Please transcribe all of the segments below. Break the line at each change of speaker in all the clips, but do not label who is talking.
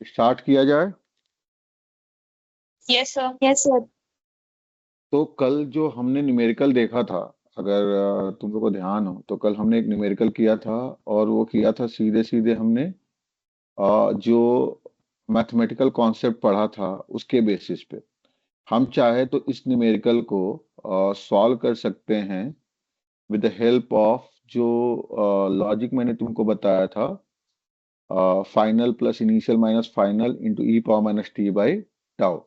Start किया जाए।
Yes sir.
Yes sir.
तो कल जो हमने न्यूमेरिकल देखा था, अगर तुम लोग को ध्यान हो तो कल हमने एक न्यूमेरिकल किया था। और वो किया था सीधे सीधे हमने जो मैथमेटिकल कॉन्सेप्ट पढ़ा था उसके बेसिस पे। हम चाहे तो इस न्यूमेरिकल को सॉल्व कर सकते हैं विद द हेल्प ऑफ जो लॉजिक मैंने तुमको बताया था, final plus initial minus final into E power minus t by tau.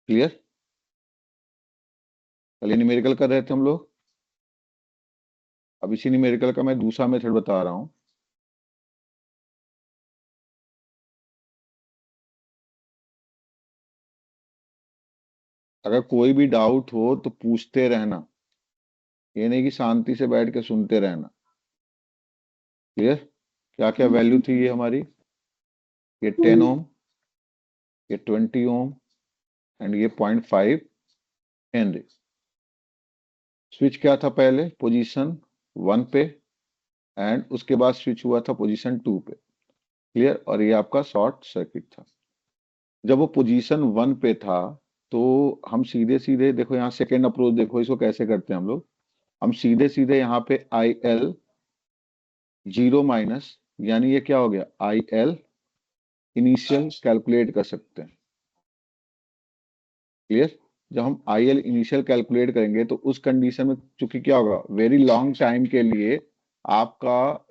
Clear? कल ये न्यूमेरिकल कर रहे थे हम लोग। अब इसी न्यूमेरिकल का मैं दूसरा मेथड बता रहा हूँ। अगर कोई भी डाउट हो तो पूछते रहना, ये नहीं कि शांति से बैठ के सुनते रहना। क्लियर? क्या क्या वैल्यू थी ये हमारी? ये 10 ओम, ये 20 ओम एंड ये 0.5 हेनरी। स्विच क्या था पहले? पोजीशन 1 पे, एंड उसके बाद स्विच हुआ था पोजीशन 2 पे। क्लियर? और ये आपका शॉर्ट सर्किट था। जब वो पोजीशन 1 पे था तो हम सीधे सीधे देखो, यहाँ सेकेंड अप्रोच देखो, इसको कैसे करते हैं हम लोग। हम सीधे सीधे यहाँ पे आई एल जीरो माइनस, यानी ये क्या हो गया, आई एल इनिशियल कैलकुलेट कर सकते हैं। क्लियर? जब हम आई एल इनिशियल कैलकुलेट करेंगे तो उस कंडीशन में चूंकि क्या होगा, वेरी लॉन्ग टाइम के लिए आपका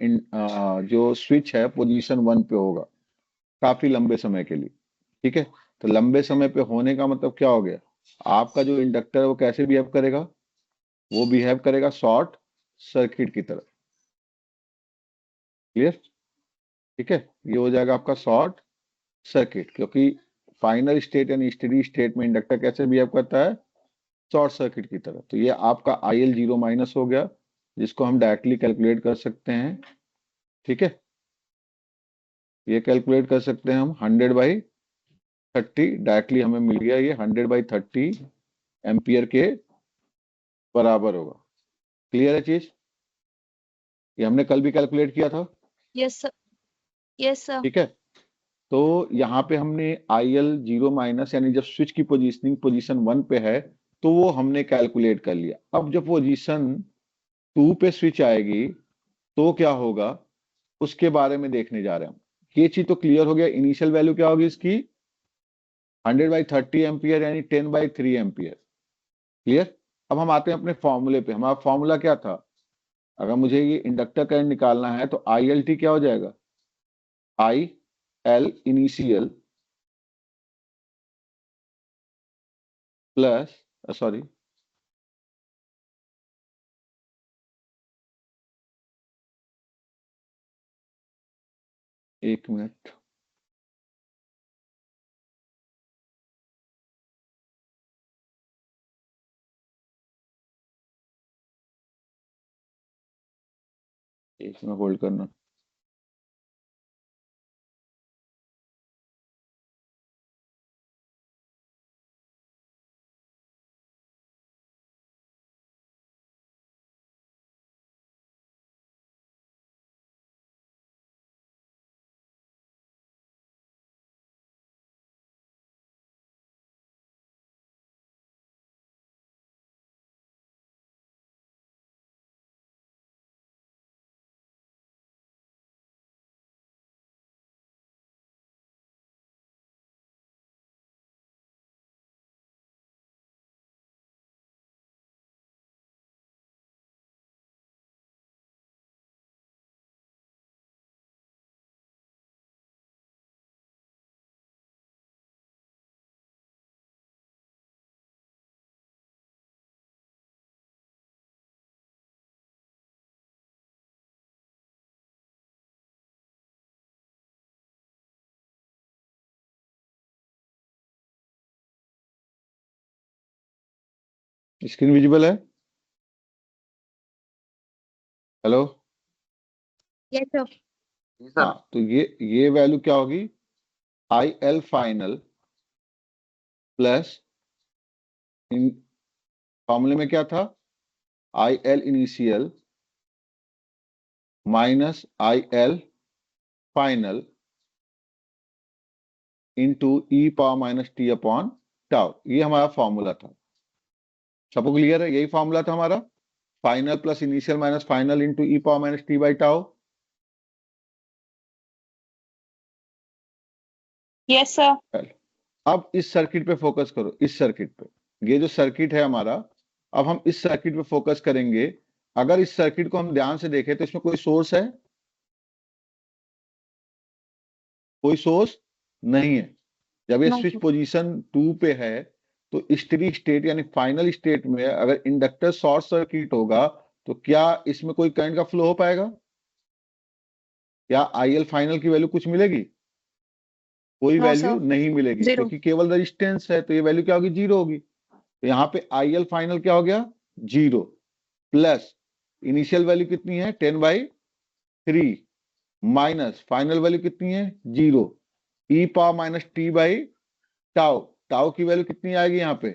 जो स्विच है पोजीशन 1 पे होगा, काफी लंबे समय के लिए। ठीक है? तो लंबे समय पे होने का मतलब क्या हो गया, आपका जो इंडक्टर है वो कैसे बिहेव करेगा, वो बिहेव करेगा शॉर्ट सर्किट की तरह। क्लियर? ठीक है? ये हो जाएगा आपका शॉर्ट सर्किट, क्योंकि फाइनल स्टेट यानी स्टेडी स्टेट में इंडक्टर कैसे बिहेव करता है, शॉर्ट सर्किट की तरह। तो ये आपका आई एल जीरो माइनस हो गया, जिसको हम डायरेक्टली कैलकुलेट कर सकते हैं। ठीक है? ये कैलकुलेट कर सकते हैं हम 100/30, डायरेक्टली हमें मिल गया, ये 100/30 एम्पियर के बराबर होगा। क्लियर है चीज? ये हमने कल भी कैलकुलेट किया था।
Yes sir. Yes sir.
ठीक है? तो यहाँ पे हमने आई एल जीरो माइनस, यानी जब स्विच की पोजीशनिंग पोजीशन 1 पे है तो वो हमने कैलकुलेट कर लिया। अब जब पोजीशन 2 पे स्विच आएगी तो क्या होगा, उसके बारे में देखने जा रहे हैं हम। ये चीज तो क्लियर हो गया, इनिशियल वैल्यू क्या होगी इसकी, 100/30 एम्पियर यानी 10/3 एम्पियर। क्लियर? अब हम आते हैं अपने फॉर्मूले पे। हमारा फॉर्मूला क्या था, अगर मुझे ये इंडक्टर करंट निकालना है तो आई एल टी क्या हो जाएगा, I L initial plus, sorry, एक मिनट, एक मिनट होल्ड करना। स्क्रीन विजिबल है? हेलो?
Yes sir.
जी सर।
हाँ, तो ये वैल्यू क्या होगी, आई एल फाइनल प्लस, इन फॉर्मूले में क्या था, I L initial minus I L final into E power minus T upon tau, ये हमारा फॉर्मूला था। सबको क्लियर है? यही फॉर्मूला था हमारा, final plus initial minus final into E power minus t by tau.
Yes sir.
अब इस सर्किट पे फोकस करो, इस सर्किट पे, ये जो सर्किट है हमारा, अब हम इस सर्किट पे फोकस करेंगे। अगर इस सर्किट को हम ध्यान से देखें तो इसमें कोई सोर्स है? कोई सोर्स नहीं है। जब ये स्विच
नहीं।
पोजीशन 2 पे है तो स्टेडी स्टेट यानी फाइनल स्टेट में अगर इंडक्टर शॉर्ट सर्किट होगा तो क्या इसमें कोई करंट का फ्लो हो पाएगा? या आईएल फाइनल की वैल्यू कुछ मिलेगी? कोई
नो
वैल्यू
सर।
नहीं मिलेगी,
जीरो।
क्योंकि केवल रेजिस्टेंस है, तो ये वैल्यू क्या होगी? जीरो होगी। तो यहाँ पे आईएल फाइनल क्या हो गया? जीरो। प्लस इनिशियल वैल्यू कितनी है? 10/3 माइनस फाइनल वैल्यू कितनी है? Zero. E power minus t by tau, tau की वैल्यू कितनी आएगी यहाँ पे?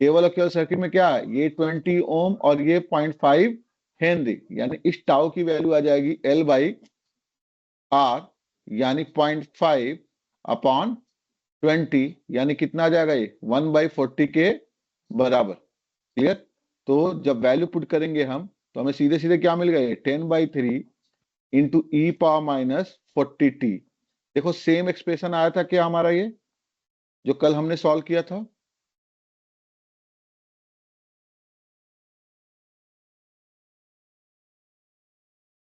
केवल और केवल सर्किट में क्या है? ये 20 ओम और ये 0.5 हेनरी, यानी इस टाउ की वैल्यू आ जाएगी L/R, यानी 0.5 अपॉन 20, यानी कितना आ जाएगा? ये 1/40 के बराबर। क्लियर? तो जब वैल्यू पुट करेंगे हम तो हमें सीधे सीधे क्या मिल गए? 10/3 इंटू ई पावर माइनस 40t। देखो सेम एक्सप्रेशन आया था क्या हमारा, ये जो कल हमने सॉल्व किया था?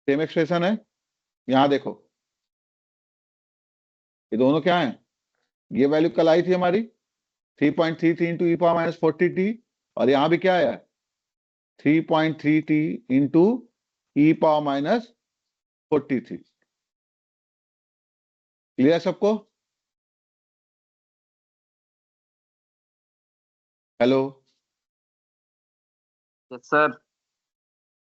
सेम एक्सप्रेशन है। यहां देखो, ये दोनों क्या है? ये वैल्यू कल आई थी हमारी 3.33 इंटू ई पावर माइनस 40t, और यहां भी क्या है? 3.3t इंटू ई पावर माइनस 43। क्लियर सबको? हेलो?
Yes sir.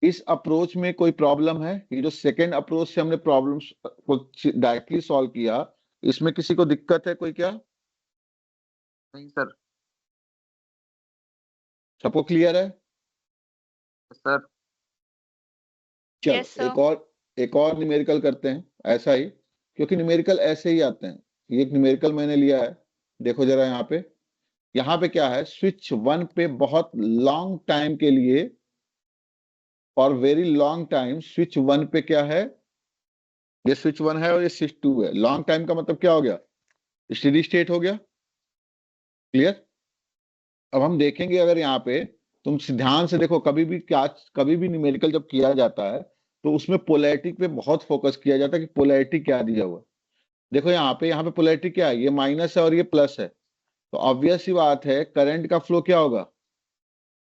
इस अप्रोच में कोई प्रॉब्लम है? ये जो सेकेंड अप्रोच से हमने प्रॉब्लम्स को डायरेक्टली सॉल्व किया, इसमें किसी को दिक्कत है कोई क्या?
नहीं सर।
सबको क्लियर है?
सर।
चलो
यस सर।
एक और न्यूमेरिकल करते हैं ऐसा ही, क्योंकि न्यूमेरिकल ऐसे ही आते हैं। ये एक न्यूमेरिकल मैंने लिया है, देखो जरा यहाँ पे क्या है? स्विच 1 पे बहुत लॉन्ग टाइम के लिए, और वेरी लॉन्ग टाइम स्विच 1 पे क्या है? ये स्विच 1 है और ये स्विच 2 है। लॉन्ग टाइम का मतलब क्या हो गया? स्टेडी स्टेट हो गया। क्लियर? अब हम देखेंगे, अगर यहाँ पे तुम ध्यान से देखो, कभी भी न्यूमेरिकल जब किया जाता है तो उसमें पोलैरिटी पे बहुत फोकस किया जाता है कि पोलैरिटी क्या दिया हुआ है। देखो यहाँ पे पोलैरिटी क्या है? ये माइनस है और ये प्लस है, तो ऑब्वियस सी बात है करंट का फ्लो क्या होगा?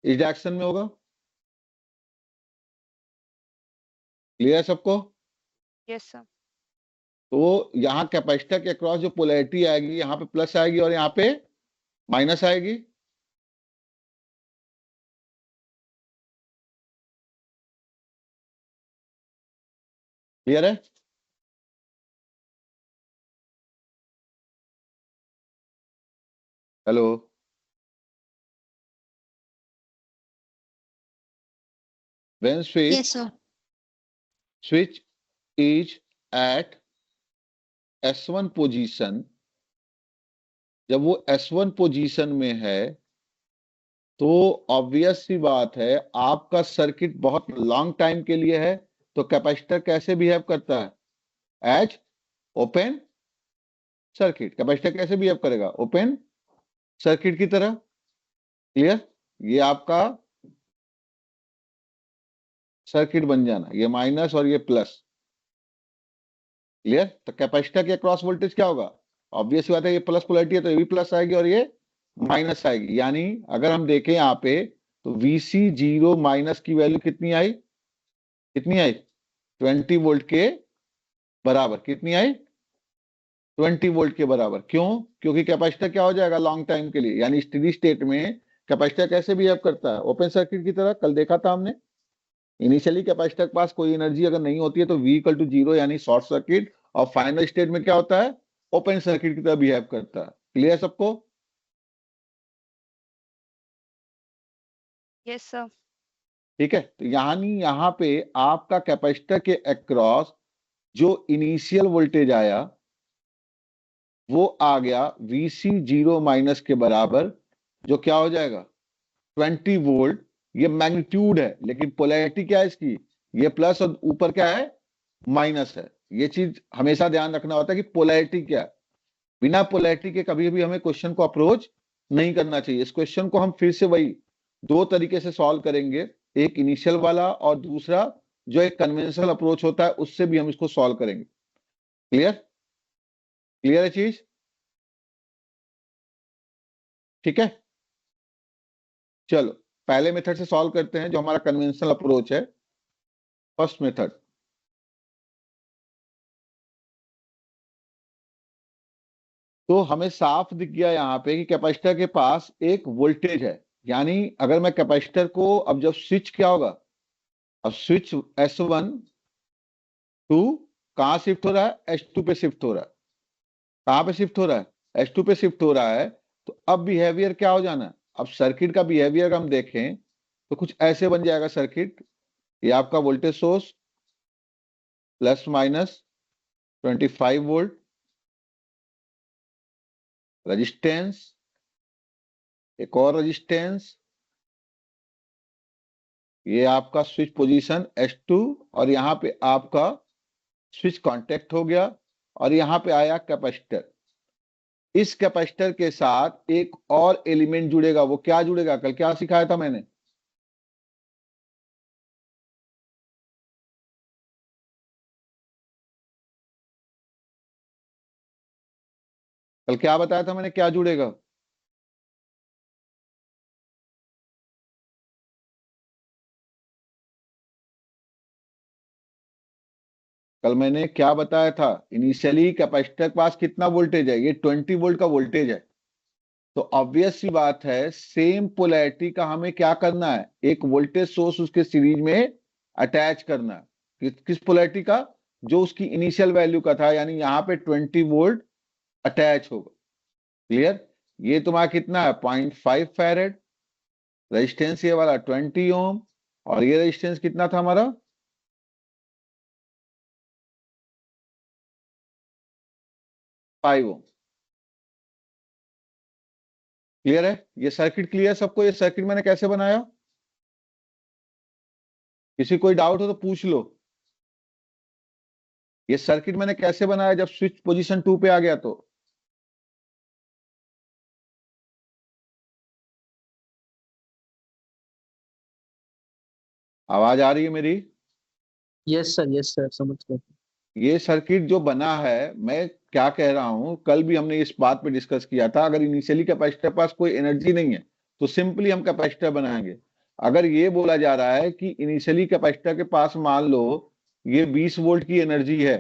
इस डायरेक्शन में होगा। क्लियर है सबको?
Yes sir.
तो यहाँ कैपेसिटर के अक्रॉस जो पोलैरिटी आएगी, यहाँ पे प्लस आएगी और यहाँ पे माइनस आएगी। क्लियर है? Hello? When
yes sir.
switch is at S1 position, जब वो S1 पोजीशन में है तो ऑब्वियस सी बात है आपका सर्किट बहुत लॉन्ग टाइम के लिए है, तो कैपेसिटर कैसे बिहेव करता है? As open circuit. कैपेसिटर कैसे बिहेव करेगा? ओपन सर्किट की तरह। क्लियर? ये आपका सर्किट बन जाना, ये माइनस और ये प्लस। क्लियर? तो कैपेसिटर के क्रॉस वोल्टेज क्या होगा? ऑब्वियस बात है, ये प्लस पोलैरिटी है तो ये भी प्लस आएगी और ये माइनस आएगी। यानी अगर हम देखें यहाँ पे तो VC0 माइनस की वैल्यू कितनी आई? कितनी आई? 20 वोल्ट के बराबर। कितनी आई? 20 वोल्ट के बराबर। क्यों? क्योंकि कैपेसिटर क्या हो जाएगा लॉन्ग टाइम के लिए, यानी स्टेडी स्टेट में कैपेसिटर कैसे बिहेव करता है? ओपन सर्किट की तरह। कल देखा था हमने, इनिशियली कैपेसिटर के पास कोई एनर्जी अगर नहीं होती है तो V इक्वल टू 0 यानी शॉर्ट सर्किट, और फाइनल स्टेट में क्या होता है? ओपन सर्किट की तरह बिहेव करता है। क्लियर सबको?
Yes sir.
ठीक है, तो यानी यहाँ पे आपका कैपेसिटर के अक्रॉस जो इनिशियल वोल्टेज आया वो आ गया VC0 माइनस के बराबर, जो क्या हो जाएगा 20 वोल्ट। ये मैग्नीट्यूड है, लेकिन पोलैरिटी क्या है इसकी, ये प्लस और ऊपर क्या है माइनस है। ये चीज हमेशा ध्यान रखना होता है कि पोलैरिटी क्या है। बिना पोलैरिटी के कभी भी हमें क्वेश्चन को अप्रोच नहीं करना चाहिए। इस क्वेश्चन को हम फिर से वही दो तरीके से सॉल्व करेंगे, एक इनिशियल वाला और दूसरा जो एक कन्वेंशनल अप्रोच होता है उससे भी हम इसको सॉल्व करेंगे। क्लियर, क्लियर है चीज, ठीक है। चलो पहले मेथड से सॉल्व करते हैं, जो हमारा कन्वेंशनल अप्रोच है, फर्स्ट मेथड। तो हमें साफ दिख गया यहाँ पे कि कैपेसिटर के पास एक वोल्टेज है। यानी अगर मैं कैपेसिटर को, अब जब स्विच क्या होगा, अब स्विच S1 टू कहां शिफ्ट हो रहा है, S2 पे शिफ्ट हो रहा है। कहां पे शिफ्ट हो रहा है, S2 पे शिफ्ट हो रहा है। तो अब बिहेवियर क्या हो जाना है, अब सर्किट का बिहेवियर हम देखें तो कुछ ऐसे बन जाएगा सर्किट। ये आपका voltage source plus minus 25 volt, resistance, एक और रेजिस्टेंस, ये आपका स्विच पोजीशन S2, और यहां पे आपका स्विच कांटेक्ट हो गया, और यहां पे आया कैपेसिटर। इस कैपेसिटर के साथ एक और एलिमेंट जुड़ेगा। वो क्या जुड़ेगा, कल क्या सिखाया था मैंने, कल क्या बताया था मैंने, क्या जुड़ेगा, कल मैंने क्या बताया था। इनिशियली कैपेसिटर के पास कितना वोल्टेज है, ये 20 वोल्ट का वोल्टेज है। तो ऑब्वियस सी बात है, सेम पोलैरिटी का हमें क्या करना है, एक वोल्टेज सोर्स उसके सीरीज में अटैच करना है। किस पोलैरिटी का, जो उसकी इनिशियल वैल्यू का था, यानी यहाँ पे 20 वोल्ट अटैच होगा। क्लियर, ये तुम्हारा कितना है 0.5 फैरेड, रेजिस्टेंस ये वाला 20 ओम, और ये रेजिस्टेंस कितना था हमारा 5 ओम। क्लियर है, ये सर्किट क्लियर सबको, ये सर्किट मैंने कैसे बनाया, किसी कोई डाउट हो तो पूछ लो। ये सर्किट मैंने कैसे बनाया जब स्विच पोजीशन 2 पे आ गया तो, आवाज आ रही है मेरी।
यस सर समझ गए।
ये सर्किट जो बना है, मैं क्या कह रहा हूं, कल भी हमने इस बात पे डिस्कस किया था, अगर इनिशियली कैपेसिटर पास कोई एनर्जी नहीं है तो सिंपली हम कैपेसिटर बनाएंगे। अगर ये बोला जा रहा है कि इनिशियली कैपेसिटर के पास मान लो ये 20 वोल्ट की एनर्जी है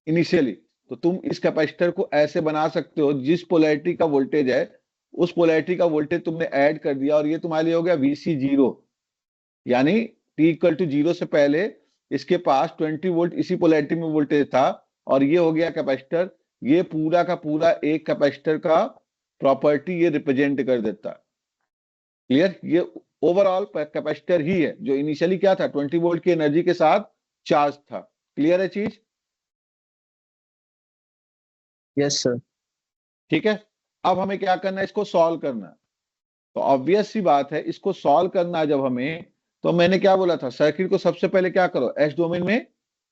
इनिशियली, तो तुम इस कैपेसिटर को ऐसे बना सकते हो, जिस पोलैरिटी का वोल्टेज है उस पोलैरिटी का वोल्टेज तुमने ऐड कर दिया, और ये तुम्हारे लिए हो गया VC0। यानी t = 0 से पहले इसके पास 20 वोल्ट इसी पोलैरिटी में वोल्टेज था, और ये हो गया कैपेसिटर। ये पूरा का पूरा एक कैपेसिटर का प्रॉपर्टी ये रिप्रेजेंट कर देता है। क्लियर, ये ओवरऑल कैपेसिटर ही है जो इनिशियली क्या था 20 वोल्ट की एनर्जी के साथ चार्ज था। क्लियर है चीज,
यस सर।
ठीक है। अब हमें क्या करना है, इसको सॉल्व करना है। तो ऑब्वियस सी बात है, इसको सॉल्व करना है जब हमें, तो मैंने क्या बोला था, सर्किट को सबसे पहले क्या करो, एस डोमेन में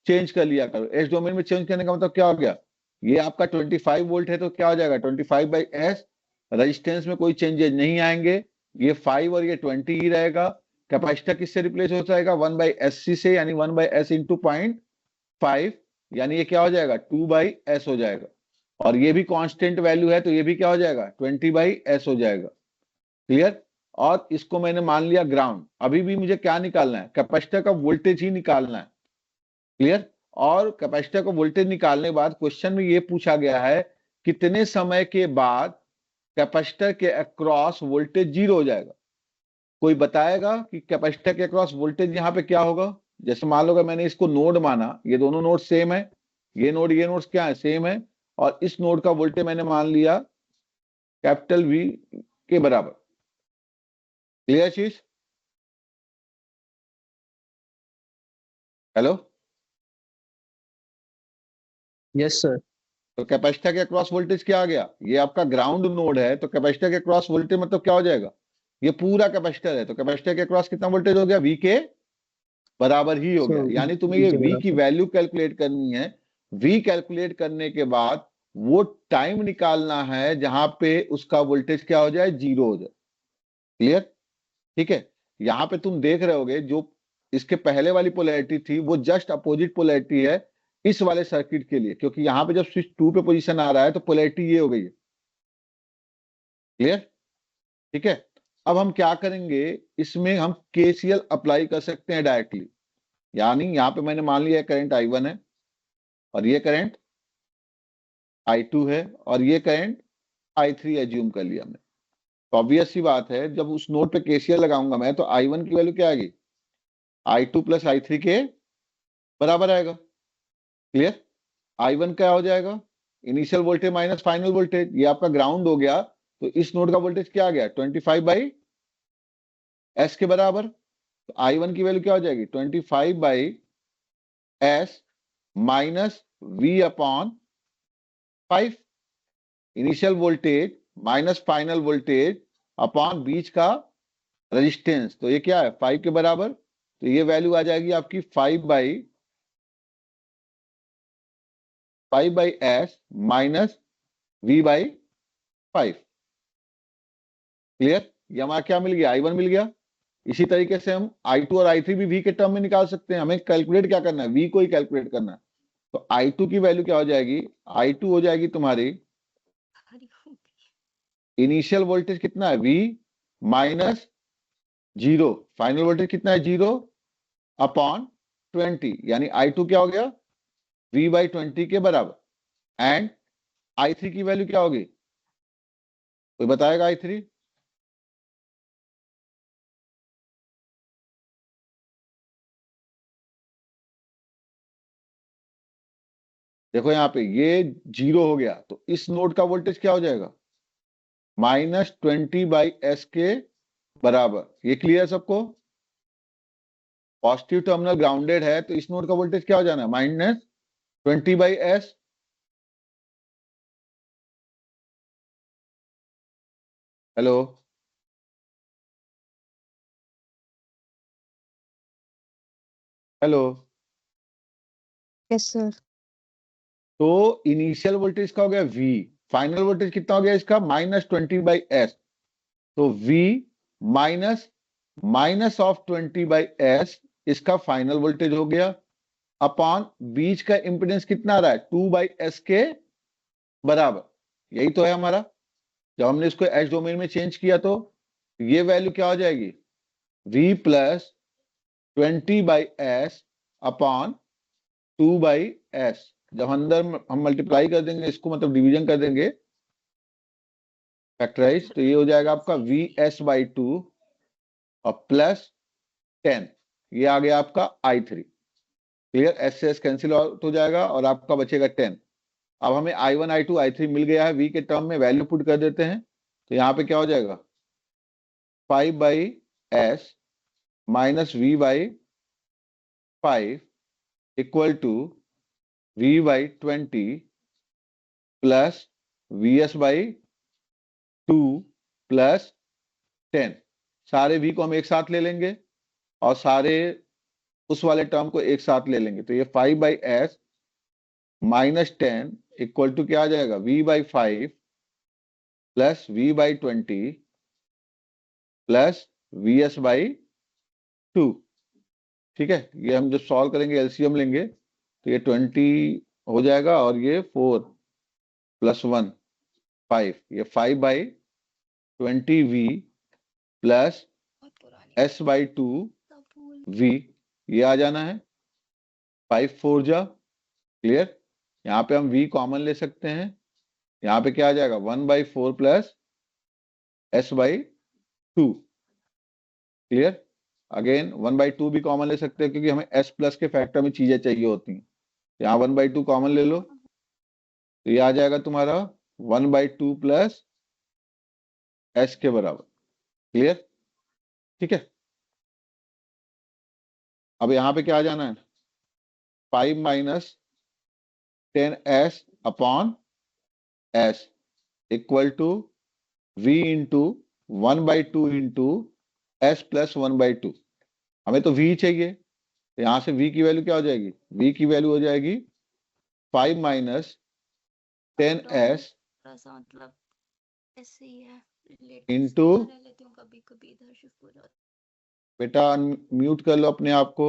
चेंज कर लिया करो। एस डोमेन में चेंज करने का मतलब क्या हो गया, ये आपका 25 वोल्ट है तो क्या हो जाएगा 25/s, रेजिस्टेंस में कोई चेंजेस नहीं आएंगे, ये 5 और ये 20 ही रहेगा। कैपेसिटर किससे रिप्लेस हो जाएगा 1/SC से, यानी 1/s इंटू 0.5, यानी ये क्या हो जाएगा 2/s हो जाएगा। और ये भी कांस्टेंट वैल्यू है तो ये भी क्या हो जाएगा 20/s हो जाएगा। क्लियर, और इसको मैंने मान लिया ग्राउंड। अभी भी मुझे क्या निकालना है, कैपेसिटर का वोल्टेज ही निकालना है। क्लियर, और कैपेसिटर का वोल्टेज निकालने के बाद क्वेश्चन में ये पूछा गया है कितने समय के बाद कैपेसिटर के अक्रॉस वोल्टेज 0 हो जाएगा। कोई बताएगा कि कैपेसिटर के अक्रॉस वोल्टेज यहाँ पे क्या होगा। जैसे मान लो कि मैंने इसको नोड माना, ये दोनों नोड सेम है, ये नोड क्या है सेम है, और इस नोड का वोल्टेज मैंने मान लिया V के बराबर। क्लियर चीज, हेलो,
यस सर।
तो कैपेसिटर के अक्रॉस वोल्टेज क्या आ गया, ये आपका ग्राउंड नोड है, तो कैपेसिटर के अक्रॉस वोल्टेज मतलब क्या हो जाएगा, ये पूरा कैपेसिटर है, तो कैपेसिटर के अक्रॉस कितना वोल्टेज हो गया, वी के बराबर ही हो
सो
गया। यानी तुम्हें
वी
ये
के
वी की
बराबर।
वैल्यू कैलकुलेट करनी है। वी कैलकुलेट करने के बाद वो टाइम निकालना है जहां पे उसका वोल्टेज क्या हो जाए, जीरो हो जाए। क्लियर? ठीक है। यहां पे तुम देख रहे होगे जो इसके पहले वाली पोलैरिटी थी वो जस्ट अपोजिट पोलैरिटी है इस वाले सर्किट के लिए, क्योंकि यहां पे जब स्विच 2 पे पोजीशन आ रहा है तो पोलैरिटी ये हो गई है। क्लियर? ठीक है। अब हम क्या करेंगे, इसमें हम केसीएल अप्लाई कर सकते हैं डायरेक्टली। यानी यहां पे मैंने मान लिया करंट I1 है और ये करंट I2 है और ये करंट I3 एज्यूम कर लिया हमने। तो ऑब्वियस सी बात है, जब उस नोड पे केसीएल लगाऊंगा मैं तो I1 की वैल्यू क्या आएगी, I2 प्लस I3 के बराबर आएगा। क्लियर? I1 क्या हो जाएगा, initial voltage minus final voltage, ये आपका ग्राउंड हो गया, तो इस नोड का वोल्टेज क्या आ गया, 25/S के बराबर। तो I1 की वैल्यू क्या हो जाएगी, 25/S minus V upon 5, initial voltage minus final voltage upon बीच का रेजिस्टेंस, तो ये क्या है 5 के बराबर। तो ये वैल्यू आ जाएगी आपकी 5/S माइनस V/5। क्लियर? ये हमारा क्या मिल गया, I1 मिल गया। इसी तरीके से हम I2 और I3 भी V के टर्म में निकाल सकते हैं। हमें कैलकुलेट क्या करना है, V को ही कैलकुलेट करना है। तो I2 की वैल्यू क्या हो जाएगी, I2 हो जाएगी तुम्हारी, इनिशियल वोल्टेज कितना है V minus zero, final voltage कितना है जीरो अपॉन 20, यानी I2 क्या हो गया, V/20 के बराबर। एंड I3 की वैल्यू क्या होगी, कोई बताएगा I3? देखो यहाँ पे ये जीरो हो गया, तो इस नोड का वोल्टेज क्या हो जाएगा, -20/S के बराबर। ये क्लियर सबको? पॉजिटिव टर्मिनल ग्राउंडेड है तो इस नोड का वोल्टेज क्या हो जाना है, -20/S। Hello? Hello?
Yes sir.
तो इनिशियल वोल्टेज का हो गया V, फाइनल वोल्टेज कितना हो गया इसका, -20/S। तो V minus minus of 20/S इसका फाइनल वोल्टेज हो गया, अपॉन बीच का इंपेडेंस कितना आ रहा है, 2/S के बराबर। यही तो है हमारा। जब हमने इसको एच डोमेन में चेंज किया तो ये वैल्यू क्या हो जाएगी, V plus 20/S upon 2/S। जब अंदर हम मल्टीप्लाई कर देंगे इसको, मतलब डिवीजन कर देंगे, फैक्टराइज, तो ये हो जाएगा आपका VS/2 और प्लस 10, ये आ गया आपका I3। क्लियर? S से S कैंसिल आउट हो जाएगा और आपका बचेगा 10। अब हमें I1 I2 I3 मिल गया है, V के टर्म में वैल्यू पुट कर देते हैं, तो यहाँ पे क्या हो जाएगा, 5/S minus V/5 equal to V/20 plus VS/2 plus 10। सारे V को हम एक साथ ले लेंगे और सारे उस वाले टर्म को एक साथ ले लेंगे, तो ये 5/S माइनस 10 इक्वल टू क्या आ जाएगा, V/5 plus V/20 plus VS/2। ठीक है। ये हम जब सॉल्व करेंगे एलसीएम लेंगे तो ये 20 हो जाएगा और ये 4 प्लस 1 5, ये 5/20V प्लस S/2 V, ये आ जाना है 5 4 जा। क्लियर? यहाँ पे हम V कॉमन ले सकते हैं, यहाँ पे क्या आ जाएगा 1/4 प्लस S/2। क्लियर? अगेन 1/2 भी कॉमन ले सकते हैं क्योंकि हमें S प्लस के फैक्टर में चीजें चाहिए होती हैं। यहाँ 1/2 कॉमन ले लो, तो ये आ जाएगा तुम्हारा 1/2 प्लस S के बराबर। क्लियर? ठीक है। अब यहाँ पे क्या आ जाना है, 5 minus 10S upon S equal to V into 1/2 into S plus 1/2। हमें तो वी चाहिए, तो यहां से वी की वैल्यू क्या हो जाएगी? वी की वैल्यू हो जाएगी 5 माइनस 10s
थोड़ा सा मतलब ऐसे ही है
इंटू,
रह लेती हूँ कभी कभी इधर शिफ्ट हो जाती
बेटा म्यूट कर लो अपने आप को।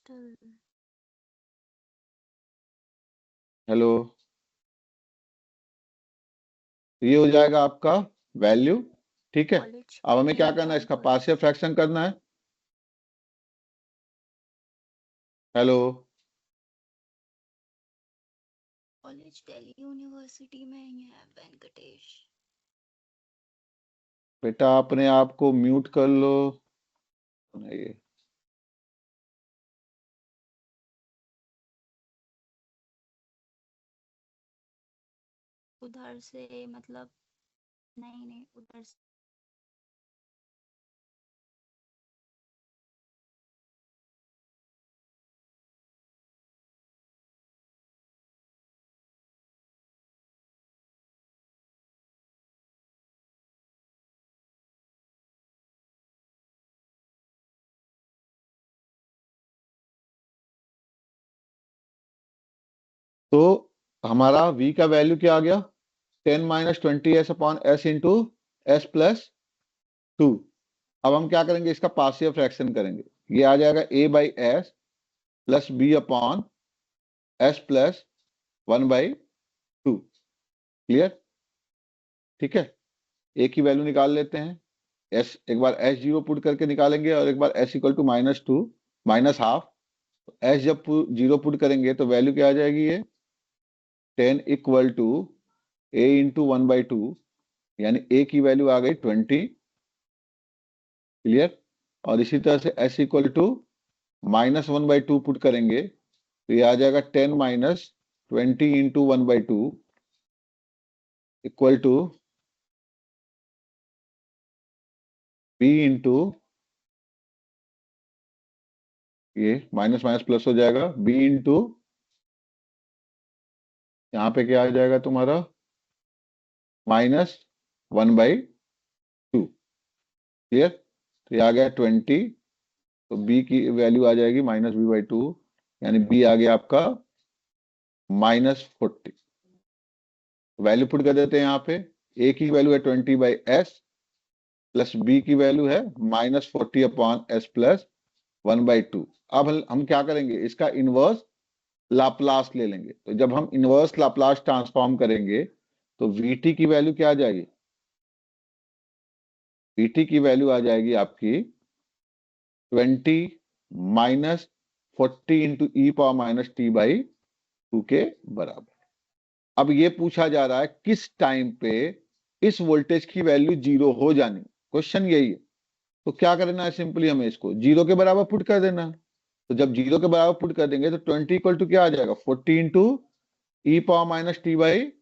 हूँ।
हेलो, ये हो जाएगा आपका वैल्यू। ठीक है,
कॉलेज
अब हमें क्या
डेली
करना है? इसका
काउंट हो
पार्शियल फ्रैक्शन करना है। हेलो,
कॉलेज दिल्ली यूनिवर्सिटी में ही है वेंकटेश।
बेटा अपने आप को म्यूट कर लो। ये
उधर से मतलब नहीं उधर से
तो हमारा v का वैल्यू क्या आ गया? 10 minus 20s upon S into S plus 2। अब हम क्या करेंगे? इसका पार्शियल फ्रैक्शन करेंगे। ये आ जाएगा a by S plus B upon S plus 1/2। Clear? ठीक है, a की वैल्यू निकाल लेते हैं। s एक बार s0 पुट करके निकालेंगे और एक बार s equal to -2 minus half. s जब 0 पुट करेंगे तो वैल्यू क्या आ जाएगी? ये 10 इक्वल टू a इंटू 1/2, यानी a की वैल्यू आ गई 20। क्लियर? और इसी तरह से s इक्वल टू -1/2 पुट करेंगे तो ये आ जाएगा 10 minus 20 into 1/2 equal to b into, ये माइनस माइनस प्लस हो जाएगा, b इंटू यहाँ पे क्या आ जाएगा तुम्हारा? -1/2। क्लियर? तो ये आ गया 20, तो b की वैल्यू आ जाएगी -b/2, यानी b आ गया आपका -40। वैल्यू पुट कर देते हैं यहाँ पे। a की वैल्यू है 20/s प्लस b की वैल्यू है -40 अपॉन s प्लस 1/2। अब हम क्या करेंगे? इसका इनवर्स लाप्लास ले लेंगे। तो जब हम इनवर्स लाप्लास ट्रांसफॉर्म करेंगे तो vt की वैल्यू क्या आ जाएगी? vt की वैल्यू आ जाएगी आपकी 20 माइनस 40 इंटू ई पावर -t/2 के बराबर। अब ये पूछा जा रहा है किस टाइम पे इस वोल्टेज की वैल्यू 0 हो जानी। क्वेश्चन यही है। तो क्या करना है? सिंपली हमें इसको 0 के बराबर पुट कर देना। तो जब 0 के बराबर पुट कर देंगे तो 20 इक्वल टू क्या आ जाएगा? 40 इंटू ई पावर -t/2।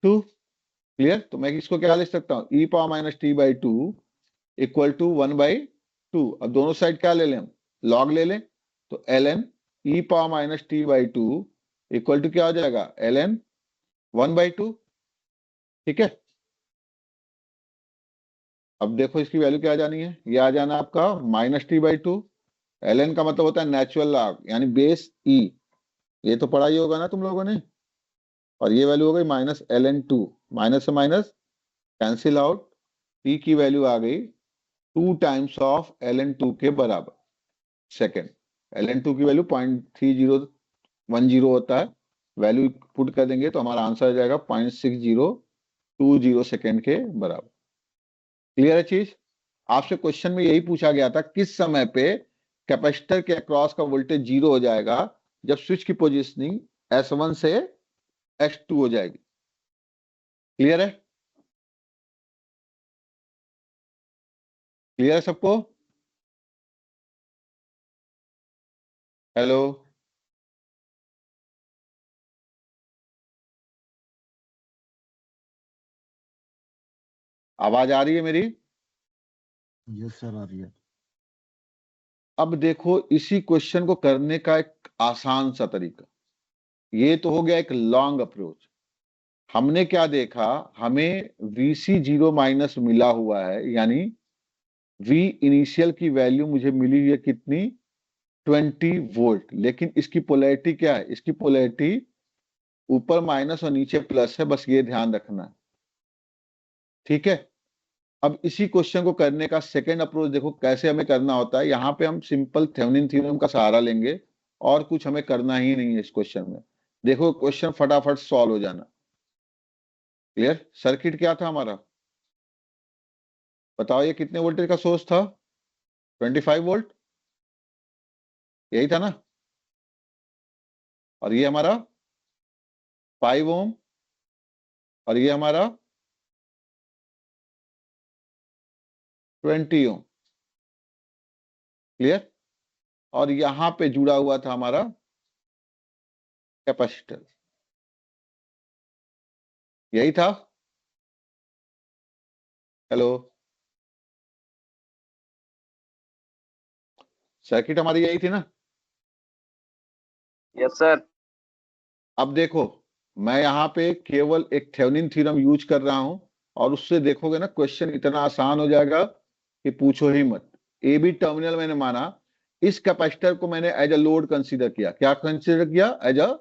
क्लियर? तो मैं इसको क्या लिख सकता हूँ? ई पावर -t/2 इक्वल टू 1/2। अब दोनों साइड क्या ले लें हम? लॉग ले लें। तो ln E power -t/2 equal to क्या हो जाएगा? ln 1/2। ठीक है, अब देखो इसकी वैल्यू क्या आ जानी है? ये आ जाना आपका -t/2। ln का मतलब होता है नेचुरल लॉग, यानी बेस e। ये तो पढ़ा ही होगा ना तुम लोगों ने। और ये वैल्यू हो गई -ln2। माइनस से माइनस कैंसिल आउट, p की वैल्यू आ गई 2 टाइम्स ऑफ ln2 के बराबर सेकेंड। ln2 की वैल्यू 0.3010 होता है। वैल्यू पुट कर देंगे तो हमारा आंसर आ जाएगा 0.6020 सेकेंड के बराबर। क्लियर है चीज? आपसे क्वेश्चन में यही पूछा गया था किस समय पे कैपेसिटर के अक्रॉस का वोल्टेज 0 हो जाएगा? जब स्विच की पोजीशनिंग S1 से S2 हो जाएगी। क्लियर है? क्लियर है सबको? हेलो, आवाज आ रही है मेरी?
यस सर, आ रही है।
अब देखो इसी क्वेश्चन को करने का एक आसान सा तरीका, ये तो हो गया एक लॉन्ग अप्रोच। हमने क्या देखा, हमें VC0 माइनस मिला हुआ है, यानी V इनिशियल की वैल्यू मुझे मिली हुई है कितनी, 20 वोल्ट। लेकिन इसकी पोलैरिटी क्या है, इसकी पोलैरिटी ऊपर माइनस और नीचे प्लस है, बस ये ध्यान रखना है, ठीक है। अब इसी क्वेश्चन को करने का सेकंड अप्रोच देखो कैसे हमें करना होता है। यहां पे हम सिंपल थेवेनिन थ्योरम का सहारा लेंगे और कुछ हमें करना ही नहीं है इस क्वेश्चन में। देखो क्वेश्चन फटाफट सॉल्व हो जाना। क्लियर? सर्किट क्या था हमारा, बताओ, ये कितने वोल्टेज का सोर्स था, 25 वोल्ट, यही था ना। और ये हमारा 5 ओम, और ये हमारा 20 ओम। क्लियर? और यहां पे जुड़ा हुआ था हमारा कैपेसिटर, यही था। हेलो, सर्किट हमारी यही थी ना।
Yes sir.
अब देखो मैं यहाँ पे केवल एक थेवेनिन थ्योरम यूज कर रहा हूं, और उससे देखोगे ना क्वेश्चन इतना आसान हो जाएगा कि पूछो ही मत। ए बी टर्मिनल मैंने माना, इस कैपेसिटर को मैंने एज अ लोड कंसीडर किया। क्या कंसीडर किया? As a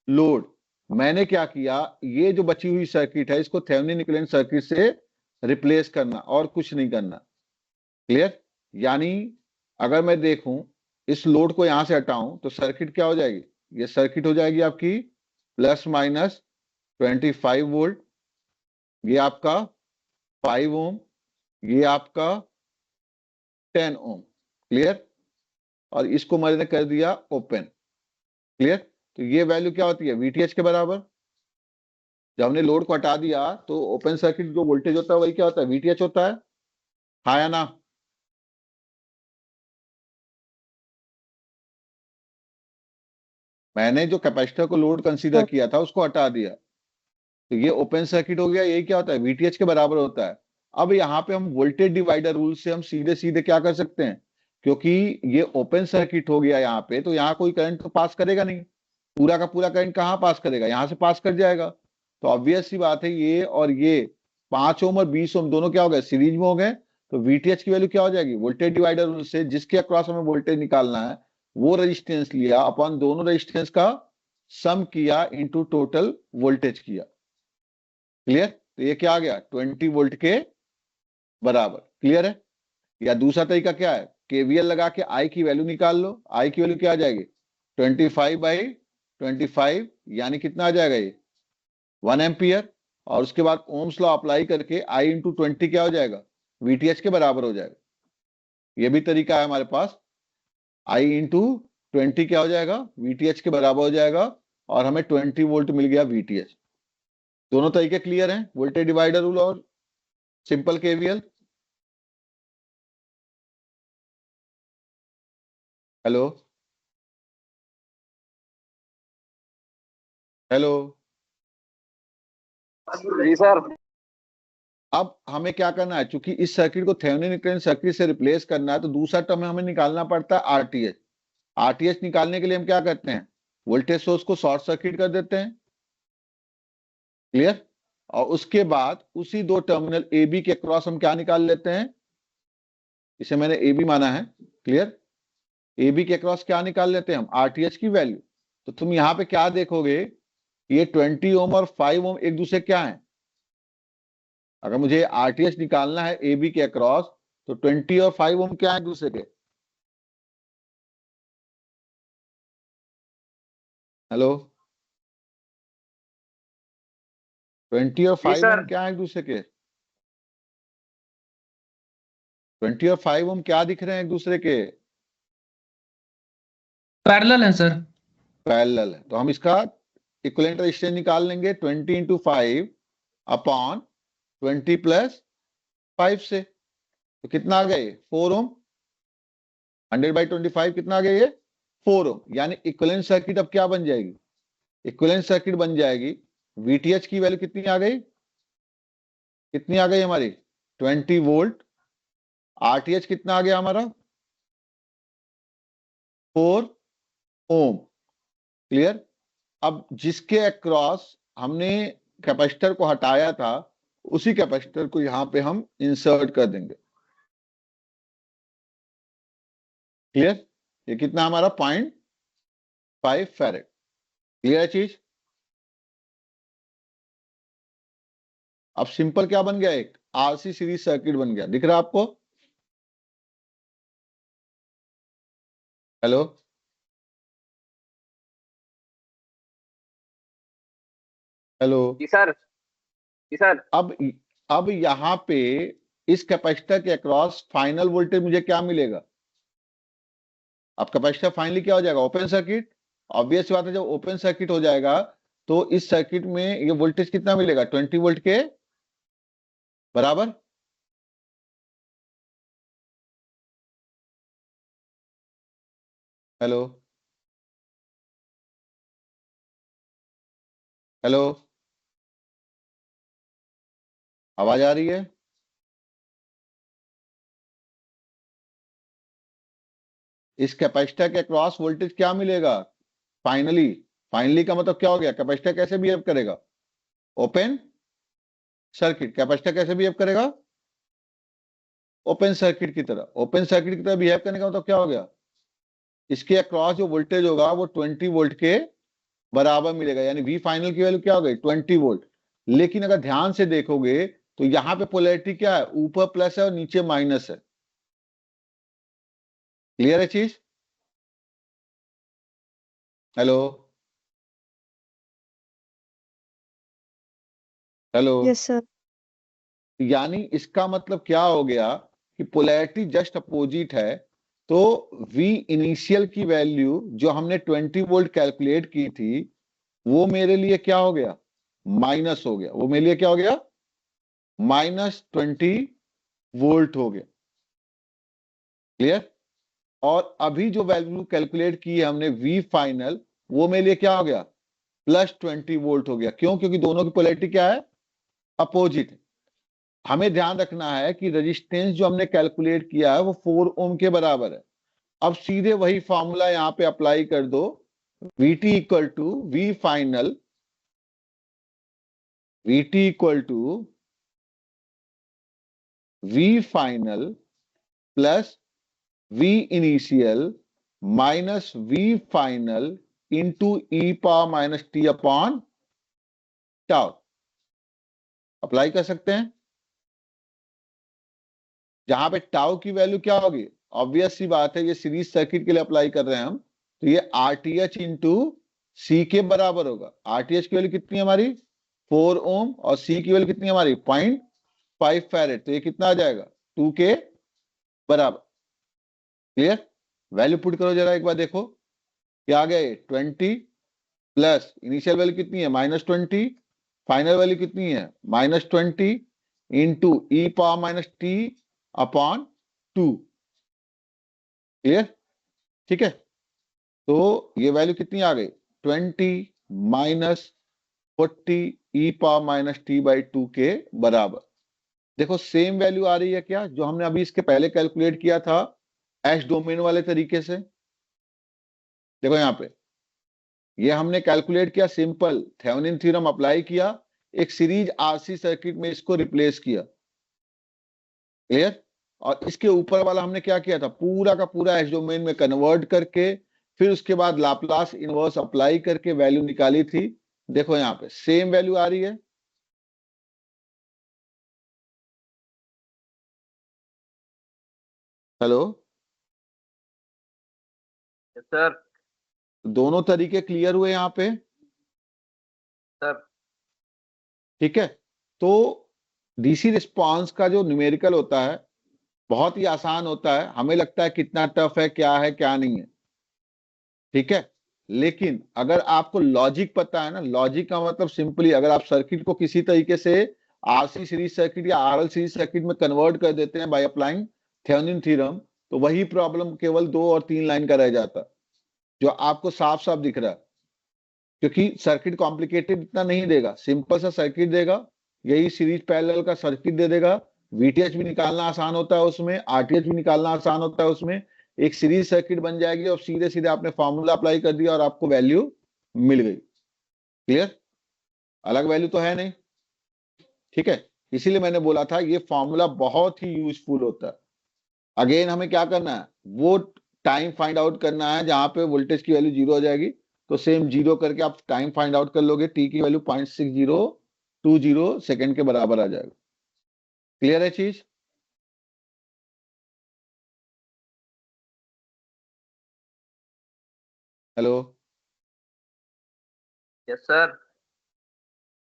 load. मैंने क्या किया, ये जो बची हुई सर्किट है इसको थेवेनिन इक्विवेलेंट सर्किट से रिप्लेस करना, और कुछ नहीं करना। क्लियर? यानी अगर मैं देखूं इस लोड को यहां से हटाऊं तो सर्किट क्या हो जाएगी, ये सर्किट हो जाएगी आपकी प्लस माइनस 25 वोल्ट, ये आपका 5 ओम, ये आपका 10 ओम। क्लियर? और इसको मैंने कर दिया ओपन। क्लियर? तो ये वैल्यू क्या होती है, VTH के बराबर। जब हमने लोड को हटा दिया तो ओपन सर्किट जो वोल्टेज होता है वही क्या होता है, VTH होता है। हाँ या ना? मैंने जो कैपेसिटर को लोड कंसीडर किया था उसको हटा दिया, तो ये ओपन सर्किट हो गया। ये क्या होता है, VTH के बराबर होता है। अब यहाँ पे हम वोल्टेज डिवाइडर रूल से हम सीधे सीधे क्या कर सकते हैं, क्योंकि ये ओपन सर्किट हो गया यहाँ पे, तो यहाँ कोई करंट तो पास करेगा नहीं। पूरा का पूरा करंट कहाँ पास करेगा, यहाँ से पास कर जाएगा। तो ऑब्वियस सी बात है, ये और ये 5 ओम और 20 ओम दोनों क्या हो गए, सीरीज में हो गए। तो VTH की वैल्यू क्या हो जाएगी, वोल्टेज डिवाइडर रूल से जिसके अक्रॉस हमें वोल्टेज निकालना है वो रेजिस्टेंस लिया अपन दोनों रेजिस्टेंस का सम किया इंटू टोटल वोल्टेज किया। क्लियर? तो ये क्या आ गया, 20 वोल्ट के बराबर। क्लियर है? या दूसरा तरीका क्या है, KVL लगा के I की वैल्यू निकाल लो। I की वैल्यू क्या आ जाएगी, 25/25, यानी कितना आ जाएगा ये 1 एम्पियर। और उसके बाद ओम्स लॉ अप्लाई करके I इंटू 20 क्या हो जाएगा, VTH के बराबर हो जाएगा। ये भी तरीका है हमारे पास। I इंटू 20 क्या हो जाएगा, VTH के बराबर हो जाएगा, और हमें 20 वोल्ट मिल गया VTH। दोनों तरीके क्लियर हैं, वोल्टेज डिवाइडर रूल और सिंपल KVL। Hello, hello.
जी सर।
अब हमें क्या करना है, चूंकि इस सर्किट को थेवेनिन इक्विवेलेंट सर्किट से रिप्लेस करना है, तो दूसरा टर्म हमें निकालना पड़ता है RTH। RTH निकालने के लिए हम क्या करते हैं, वोल्टेज सोर्स को शॉर्ट सर्किट कर देते हैं। क्लियर? और उसके बाद उसी दो टर्मिनल AB के क्रॉस हम क्या निकाल लेते हैं, इसे मैंने AB माना है। क्लियर? AB के क्रॉस क्या निकाल लेते हैं हम, RTH की वैल्यू। तो तुम यहां पे क्या देखोगे, ये 20 ओम और 5 ओम एक दूसरे क्या है। अगर मुझे RTH निकालना है AB के अक्रॉस, तो 20 और 5 ओम क्या है एक दूसरे के। हेलो, 20 और 5
सर।
ओम क्या है एक दूसरे के, 20 और 5 ओम क्या दिख रहे हैं एक दूसरे के,
पैरेलल है सर।
पैरेलल है। तो हम इसका इक्विवेलेंट रेजिस्टेंस निकाल लेंगे 20 इंटू 5 अपॉन 20 प्लस 5 से। तो कितना आ गया ये, 4 ओम। 100/25 कितना आ गया ये, 4 ओम। यानी इक्विवेलेंट सर्किट अब क्या बन जाएगी, इक्विवेलेंट सर्किट बन जाएगी। VTH की वैल्यू कितनी आ गई, कितनी आ गई हमारी, 20 वोल्ट। RTH कितना आ गया हमारा, 4 ओम। क्लियर। अब जिसके अक्रॉस हमने कैपेसिटर को हटाया था उसी कैपेसिटर को यहां पे हम इंसर्ट कर देंगे। क्लियर। ये कितना हमारा 0.5 फैरेड। क्लियर है चीज। अब सिंपल क्या बन गया, एक आरसी सीरीज सर्किट बन गया। दिख रहा है आपको। Hello hello.
जी सर, जी सर।
अब यहां पे इस कैपेसिटर के अक्रॉस फाइनल वोल्टेज मुझे क्या मिलेगा। अब कैपेसिटर फाइनली क्या हो जाएगा, ओपन सर्किट। ऑब्वियस बात है, जब ओपन सर्किट हो जाएगा तो इस सर्किट में ये वोल्टेज कितना मिलेगा, 20 वोल्ट के बराबर। हेलो हेलो, आवाज आ रही है। इस कैपेसिटर के अक्रॉस वोल्टेज क्या मिलेगा फाइनली। फाइनली का मतलब क्या हो गया, कैपेसिटर कैसे बिहेव करेगा, ओपन सर्किट। कैपेसिटर कैसे बिहेव करेगा, ओपन सर्किट की तरह। ओपन सर्किट की तरह बिहेव करने का मतलब क्या हो गया, इसके अक्रॉस जो वोल्टेज होगा वो 20 वोल्ट के बराबर मिलेगा। यानी वी फाइनल की वैल्यू क्या हो गई, 20 वोल्ट। लेकिन अगर ध्यान से देखोगे तो यहां पे पोलैरिटी क्या है, ऊपर प्लस है और नीचे माइनस है। क्लियर है चीज। Hello hello.
Yes sir.
यानी इसका मतलब क्या हो गया कि पोलैरिटी जस्ट अपोजिट है। तो V इनिशियल की वैल्यू जो हमने 20 वोल्ट कैलकुलेट की थी वो मेरे लिए क्या हो गया, माइनस हो गया। वो मेरे लिए क्या हो गया, -20 वोल्ट हो गया। क्लियर। और अभी जो वैल्यू कैलकुलेट की है हमने V फाइनल, वो मेरे लिए क्या हो गया, +20 वोल्ट हो गया। क्यों, क्योंकि दोनों की पोलैरिटी क्या है, अपोजिट है। हमें ध्यान रखना है कि रेजिस्टेंस जो हमने कैलकुलेट किया है वो 4 ओम के बराबर है। अब सीधे वही फॉर्मूला यहां पे अप्लाई कर दो, Vt equal to V final, Vt equal to V final plus V initial minus V final into E power minus T upon tau. Apply कर सकते हैं। जहां पे टाउ की वैल्यू क्या होगी, ऑब्वियस सी बात है, ये सीरीज सर्किट के लिए अप्लाई कर रहे हैं हम, तो ये RTH इंटू सी के बराबर होगा। RTH की वैल्यू कितनी है हमारी, 4 ओम, और सी की वैल्यू कितनी है हमारी, 0.5 फैरेड। तो ये कितना आ जाएगा, 2 के बराबर। क्लियर। वैल्यू पुट करो जरा एक बार, देखो क्या आ गया, ये 20 प्लस इनिशियल वैल्यू कितनी है, -20, फाइनल वैल्यू कितनी है, -20 इंटू ई power minus T upon 2। Clear. ठीक है। तो ये वैल्यू कितनी आ गई, 20 minus 40 e power minus t by 2 के बराबर। देखो सेम वैल्यू आ रही है क्या, जो हमने अभी इसके पहले कैलकुलेट किया था एस डोमेन वाले तरीके से। देखो यहां पे ये हमने कैलकुलेट किया, सिंपल थेवेनिन थ्योरम अप्लाई किया, एक सीरीज आरसी सर्किट में इसको रिप्लेस किया। क्लियर। और इसके ऊपर वाला हमने क्या किया था, पूरा का पूरा एस डोमेन में कन्वर्ट करके फिर उसके बाद लाप्लास इनवर्स अप्लाई करके वैल्यू निकाली थी। देखो यहां पे सेम वैल्यू आ रही है। हेलो।
Yes sir.
दोनों तरीके क्लियर हुए यहां पे।
सर।
ठीक है। तो डीसी रिस्पांस का जो न्यूमेरिकल होता है बहुत ही आसान होता है। हमें लगता है कितना टफ है, क्या नहीं है। ठीक है। लेकिन अगर आपको लॉजिक पता है ना, लॉजिक का मतलब सिंपली अगर आप सर्किट को किसी तरीके से आरसी सीरीज सर्किट या आरएल सीरीज सर्किट में कन्वर्ट कर देते हैं बाय अप्लाइंग थेवेनिन थ्योरम, तो वही प्रॉब्लम केवल 2 और 3 लाइन का रह जाता, जो आपको साफ साफ दिख रहा है। क्योंकि सर्किट कॉम्प्लिकेटेड इतना नहीं देगा, सिंपल सा सर्किट देगा, यही सीरीज पैरेलल का सर्किट दे देगा। वीटीएच भी निकालना आसान होता है उसमें, आरटीएच भी निकालना आसान होता है उसमें। एक सीरीज सर्किट बन जाएगी और सीधे सीधे आपने फॉर्मूला अप्लाई कर दिया और आपको वैल्यू मिल गई। क्लियर? अलग वैल्यू तो है नहीं, ठीक है। इसीलिए मैंने बोला था ये फॉर्मूला बहुत ही यूजफुल होता है। अगेन हमें क्या करना है, वो टाइम फाइंड आउट करना है जहां पे वोल्टेज की वैल्यू 0 हो जाएगी। तो सेम 0 करके आप टाइम फाइंड आउट कर लोगे, टी की वैल्यू 0.6020 सेकेंड के बराबर आ जाएगा। क्लियर है चीज? हेलो?
Yes sir.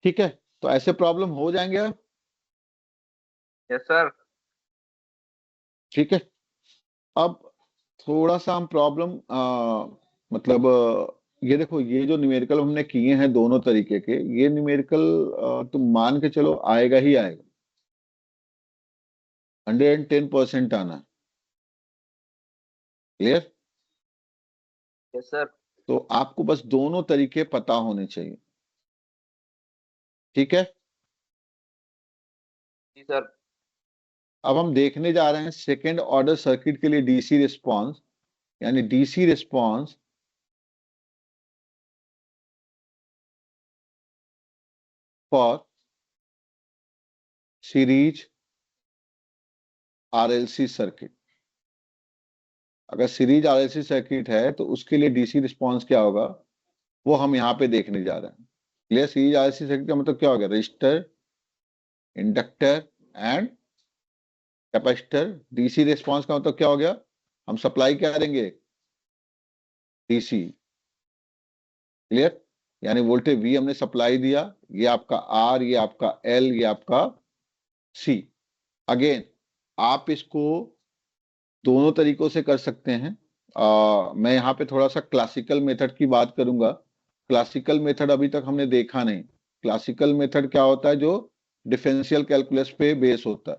ठीक है, तो ऐसे प्रॉब्लम हो जाएंगे अब।
Yes sir.
ठीक है, अब थोड़ा सा हम प्रॉब्लम मतलब ये देखो, ये जो न्यूमेरिकल हमने किए हैं दोनों तरीके के, ये न्यूमेरिकल तुम मान के चलो आएगा ही आएगा, 110% आना है। क्लियर?
Yes sir.
तो आपको बस दोनों तरीके पता होने चाहिए। ठीक है,
जी सर।
अब हम देखने जा रहे हैं सेकेंड ऑर्डर सर्किट के लिए डीसी रिस्पांस, यानी DC response for series RLC circuit. अगर सीरीज आरएलसी सर्किट है तो उसके लिए डीसी रिस्पांस क्या होगा, वो हम यहाँ पे देखने जा रहे हैं। क्लियर? सीरीज आरएलसी सर्किट का मतलब क्या हो गया, register, inductor and capacitor. DC response का मतलब क्या हो गया, हम सप्लाई क्या करेंगे, डीसी। क्लियर? यानी वोल्टेज वी हमने सप्लाई दिया, ये आपका आर, ये आपका एल, ये आपका सी। अगेन आप इसको दोनों तरीकों से कर सकते हैं। मैं यहाँ पे थोड़ा सा क्लासिकल मेथड की बात करूंगा। क्लासिकल मेथड अभी तक हमने देखा नहीं। क्लासिकल मेथड क्या होता है, जो डिफरेंशियल कैलकुलस पे बेस होता है।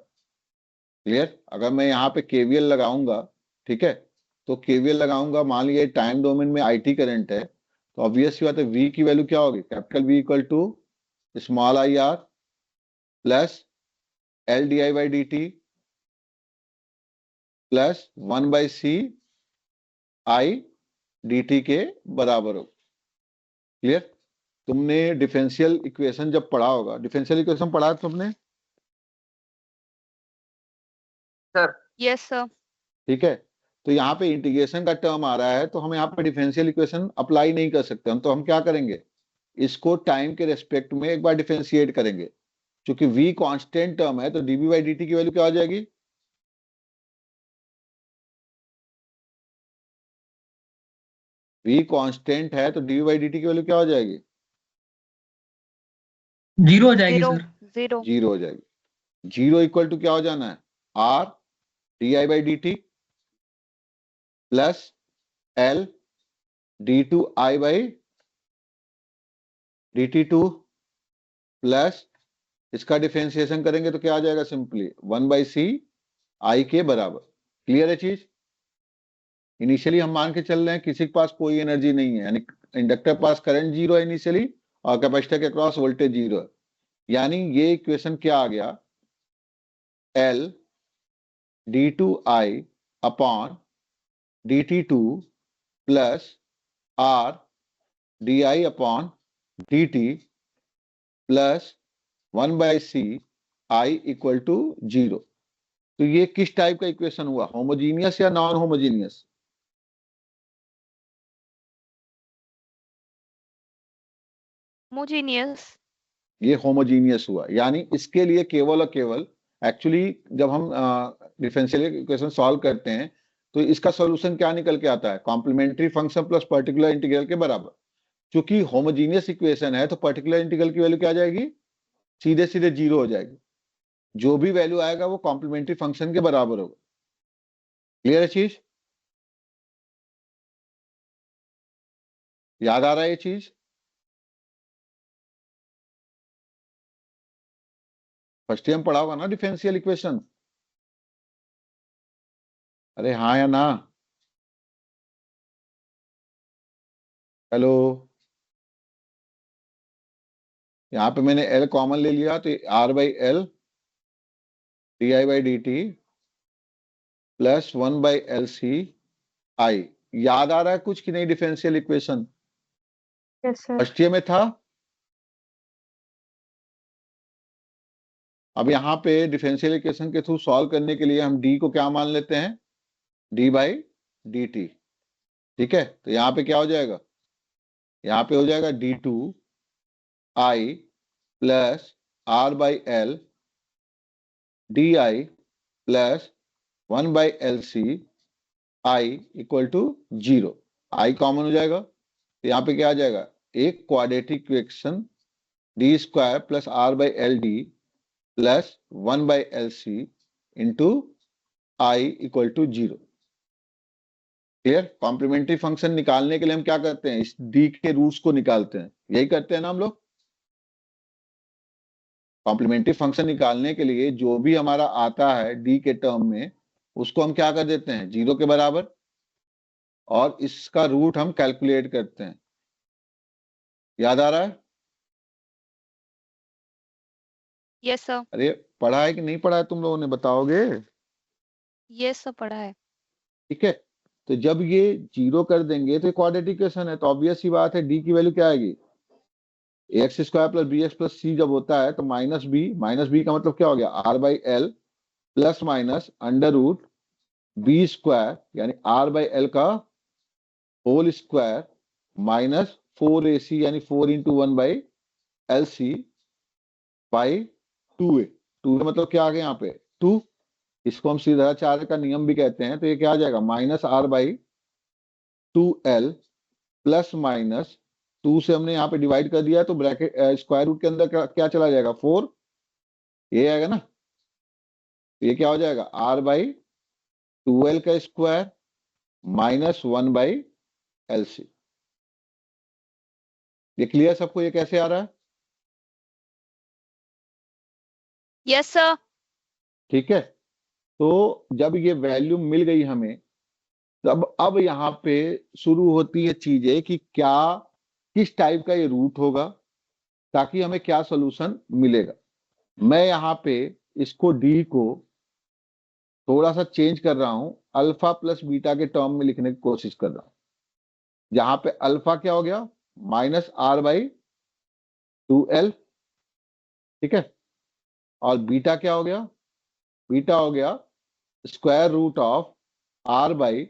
क्लियर? अगर मैं यहाँ पे केवीएल लगाऊंगा, ठीक है, तो केवीएल लगाऊंगा, मान लिया टाइम डोमेन में आईटी करंट है, तो ऑब्वियस सी बात है वी की वैल्यू क्या होगी, capital V equal to small I R plus L D I by D T plus 1/c I D T के बराबर हो। क्लियर? तुमने डिफरेंशियल इक्वेशन जब पढ़ा होगा, डिफरेंशियल इक्वेशन पढ़ा है तुमने?
सर।
Yes, sir.
ठीक है, तो यहाँ पे इंटीग्रेशन का टर्म आ रहा है, तो हम यहाँ पे डिफरेंशियल इक्वेशन अप्लाई नहीं कर सकते। हम क्या करेंगे, इसको टाइम के रेस्पेक्ट में एक बार डिफरेंशिएट करेंगे। क्योंकि v कांस्टेंट टर्म है तो डीबी बाई डी टी की वैल्यू क्या हो जाएगी, v कांस्टेंट है तो डीबी बाई डी टी की वैल्यू क्या हो जाएगी,
0 हो जाएगी
Zero.
सर।
Zero.
जीरो हो जाएगी। जीरो इक्वल टू क्या हो जाना है, R D I by D T plus L D two I by D T two plus इसका डिफरेंशिएशन करेंगे तो क्या आ जाएगा, सिंपली 1/c आई के बराबर। क्लियर है चीज? इनिशियली हम मान के चल रहे हैं किसी के पास कोई एनर्जी नहीं है, यानी इंडक्टर पास करंट जीरो है इनिशियली और कैपेसिटर के क्रॉस वोल्टेज जीरो है। यानी ये इक्वेशन क्या आ गया, L D two I upon D T two plus R D I upon D T plus 1/c I equal to zero. तो ये किस टाइप का इक्वेशन हुआ, होमोजीनियस या नॉन होमोजीनियस?
Homogeneous.
ये होमोजीनियस हुआ, यानी इसके लिए केवल और केवल, एक्चुअली जब हम डिफरेंशियल इक्वेशन सॉल्व करते हैं तो इसका सॉल्यूशन क्या निकल के आता है, complementary function plus particular integral के बराबर। क्योंकि होमोजीनियस इक्वेशन है तो पर्टिकुलर इंटीग्रल की वैल्यू क्या आ जाएगी, सीधे सीधे जीरो हो जाएगी। जो भी वैल्यू आएगा वो कॉम्प्लीमेंट्री फंक्शन के बराबर होगा। क्लियर है चीज? याद आ रहा है ये चीज? फर्स्ट टाइम पढ़ा होगा ना डिफरेंशियल इक्वेशन? अरे हाँ या ना? हेलो? यहाँ पे मैंने L कॉमन ले लिया तो R by L D I by D T plus 1/LC आई। याद आ रहा है कुछ कि नहीं differential equation?
Yes, sir.
First year में था। अब यहाँ पे डिफरेंशियल इक्वेशन के थ्रू सॉल्व करने के लिए हम डी को क्या मान लेते हैं? D by D T. ठीक है, तो यहाँ पे क्या हो जाएगा? यहाँ पे हो जाएगा D two I plus R by L D I plus 1/LC I equal to 0। I common हो जाएगा तो यहाँ पे क्या आ जाएगा? एक quadratic equation D square plus R by L D plus 1/LC into I equal to 0। Clear? Complementary function निकालने के लिए हम क्या करते हैं? इस डी के रूट्स को निकालते हैं। यही करते हैं ना हम लोग। कॉम्प्लीमेंट्री फंक्शन निकालने के लिए जो भी हमारा आता है डी के टर्म में, उसको हम क्या कर देते हैं? 0 के बराबर, और इसका रूट हम कैलकुलेट करते हैं। याद आ रहा है?
Yes, sir.
अरे पढ़ा है कि नहीं पढ़ा है तुम लोगों ने, बताओगे?
Yes, sir. पढ़ा है.
ठीक है, तो जब ये 0 कर देंगे तो क्वाड्रेटिक इक्वेशन है, तो ऑब्वियस सी बात है डी की वैल्यू क्या आएगी? X square plus b x plus c जब होता है तो माइनस बी का मतलब क्या हो गया? R by L plus minus under root B square यानी आर बाई एल का होल स्क्वायर माइनस 4AC यानी 4 into 1/LC by 2A। 2A मतलब क्या आ गया यहाँ पे? 2। इसको हम सीधाचार्य का नियम भी कहते हैं, तो ये क्या आ जाएगा? Minus R by 2L plus minus 2 से हमने यहाँ पे डिवाइड कर दिया, तो ब्रैकेट स्क्वायर रूट के अंदर क्या चला जाएगा? 4। ये आएगा ना, ये क्या हो जाएगा? आर बाई 2L का स्क्वायर माइनस 1/LC। ये क्लियर सबको? ये कैसे आ रहा है?
Yes, sir.
ठीक है, तो जब ये वैल्यू मिल गई हमें, तब अब यहाँ पे शुरू होती है चीजें कि क्या किस टाइप का ये रूट होगा, ताकि हमें क्या सोल्यूशन मिलेगा। मैं यहाँ पे इसको डी को थोड़ा सा चेंज कर रहा हूं, अल्फा प्लस बीटा के टर्म में लिखने की कोशिश कर रहा हूं। जहां पे अल्फा क्या हो गया? Minus R by 2L। ठीक है, और बीटा क्या हो गया? बीटा हो गया square root of R by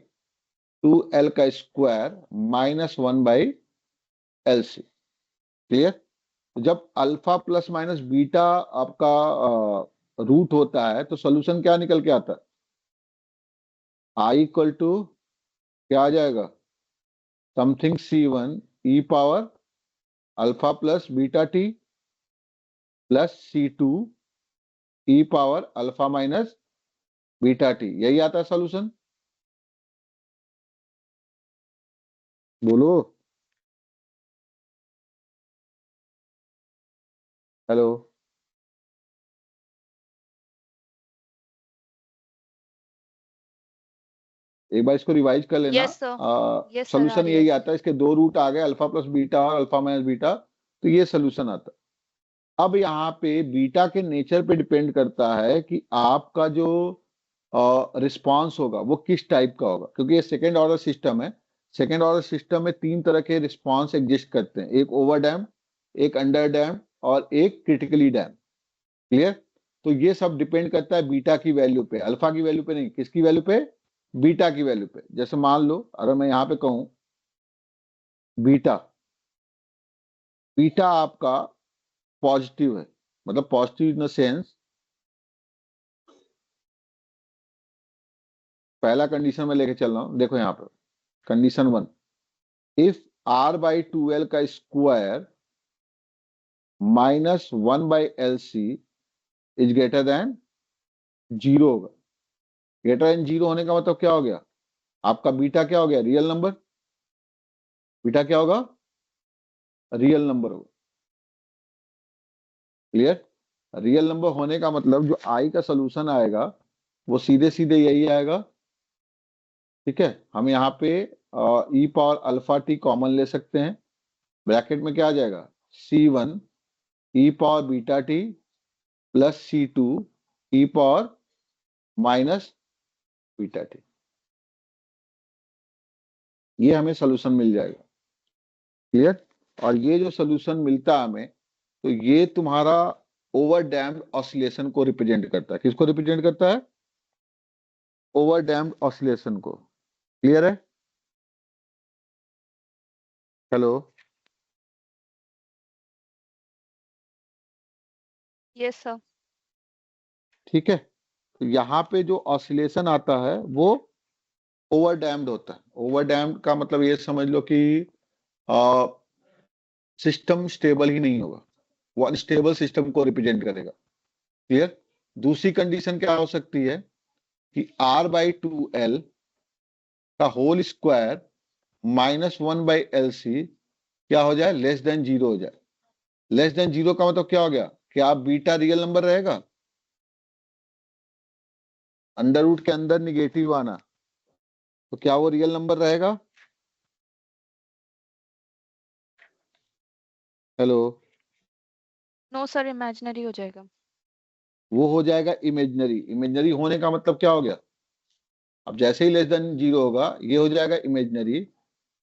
2L का स्क्वायर माइनस 1/LC। क्लियर? जब अल्फा प्लस माइनस बीटा आपका रूट होता है तो सोल्यूशन क्या निकल के आता है? आई इक्वल टू क्या आ जाएगा? Something C1 e power alpha plus beta t plus C2 e power alpha minus beta t. यही आता है सोल्यूशन। बोलो। हेलो। एक बार इसको रिवाइज कर लेना।
Yes, sir. Yes, sir.
Solution
आ रही
यही
है.
आता है, इसके दो रूट आ गए, अल्फा प्लस बीटा और अल्फा माइनस बीटा, तो ये सोल्यूशन आता है। अब यहाँ पे बीटा के नेचर पे डिपेंड करता है कि आपका जो रिस्पांस होगा वो किस टाइप का होगा, क्योंकि ये सेकेंड ऑर्डर सिस्टम है। सेकेंड ऑर्डर सिस्टम में 3 तरह के रिस्पांस एग्जिस्ट करते हैं, एक ओवर डैम, एक अंडर डैम और एक क्रिटिकली डैम। क्लियर? तो ये सब डिपेंड करता है बीटा की वैल्यू पे, अल्फा की वैल्यू पे नहीं। किसकी वैल्यू पे? बीटा की वैल्यू पे। जैसे मान लो अगर मैं यहाँ पे कहूं बीटा, बीटा आपका पॉजिटिव है, मतलब पॉजिटिव इन द सेंस, पहला कंडीशन में लेके चल रहा हूं, देखो यहाँ पे condition 1, if are by 2L का square minus 1/LC is greater than 0 होगा। ग्रेटर देन 0 होने का मतलब क्या हो गया? आपका बीटा क्या हो गया? Real number. बीटा क्या होगा? रियल नंबर होगा। क्लियर? रियल नंबर होने का मतलब जो आई का सोल्यूशन आएगा वो सीधे सीधे यही आएगा। ठीक है, हम यहाँ पे e power alpha t common ले सकते हैं। ब्रैकेट में क्या आ जाएगा? C1 e power beta t plus C2 e power minus beta t. ये हमें सोल्यूशन मिल जाएगा। क्लियर? और ये जो सोल्यूशन मिलता है हमें, तो ये तुम्हारा ओवर डैम्ड ऑसिलेशन को रिप्रेजेंट करता है। किसको रिप्रेजेंट करता है? ओवर डैम्ड ऑसिलेशन को। क्लियर है? हेलो?
Yes sir.
ठीक है, तो यहाँ पे जो ऑसिलेशन आता है वो ओवर डैम्ड होता है। ओवर डैम्ड का मतलब ये समझ लो कि सिस्टम स्टेबल ही नहीं होगा, वो अनस्टेबल सिस्टम को रिप्रेजेंट करेगा। क्लियर? दूसरी कंडीशन क्या हो सकती है कि R/2L का होल स्क्वायर -1/LC क्या हो जाए? लेस देन 0 हो जाए। लेस देन 0 का मतलब क्या हो गया? क्या बीटा रियल नंबर रहेगा? अंडर रूट के अंदर निगेटिव आना, तो क्या वो रियल नंबर रहेगा? हेलो?
नो सर, इमेजिनरी हो जाएगा।
वो हो जाएगा इमेजनरी। इमेजनरी होने का मतलब क्या हो गया? अब जैसे ही लेस देन 0 होगा ये हो जाएगा इमेजनरी,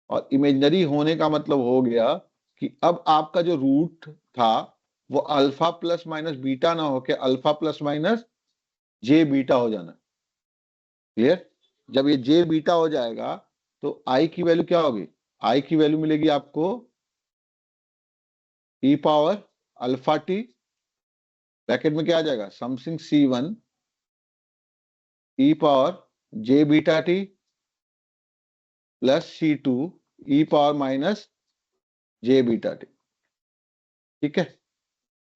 और इमेजनरी होने का मतलब हो गया कि अब आपका जो रूट था वो अल्फा प्लस माइनस बीटा ना होके अल्फा प्लस माइनस जे बीटा हो जाना। क्लियर? जब ये जे बीटा हो जाएगा तो आई की वैल्यू क्या होगी? आई की वैल्यू मिलेगी आपको ई पावर अल्फा टी, ब्रैकेट में क्या आ जाएगा? समथिंग C1 ई पावर जे beta t plus C2 e power minus जे बीटा टी। ठीक है,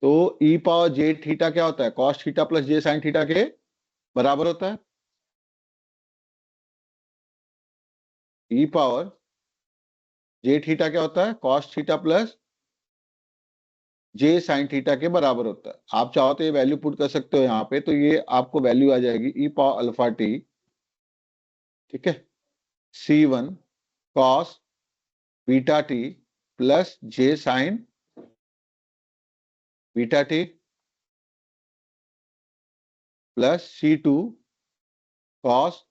तो ई पावर जे थीटा क्या होता है? Cos theta plus j sine theta के बराबर होता है। ई पावर जे थीटा क्या होता है? Cos theta plus j sine theta के बराबर होता है। आप चाहो तो ये वैल्यू पुट कर सकते हो यहाँ पे, तो ये आपको वैल्यू आ जाएगी ई पावर अल्फा टी, ठीक है, C1 cos beta t plus j sine beta t plus C2 cos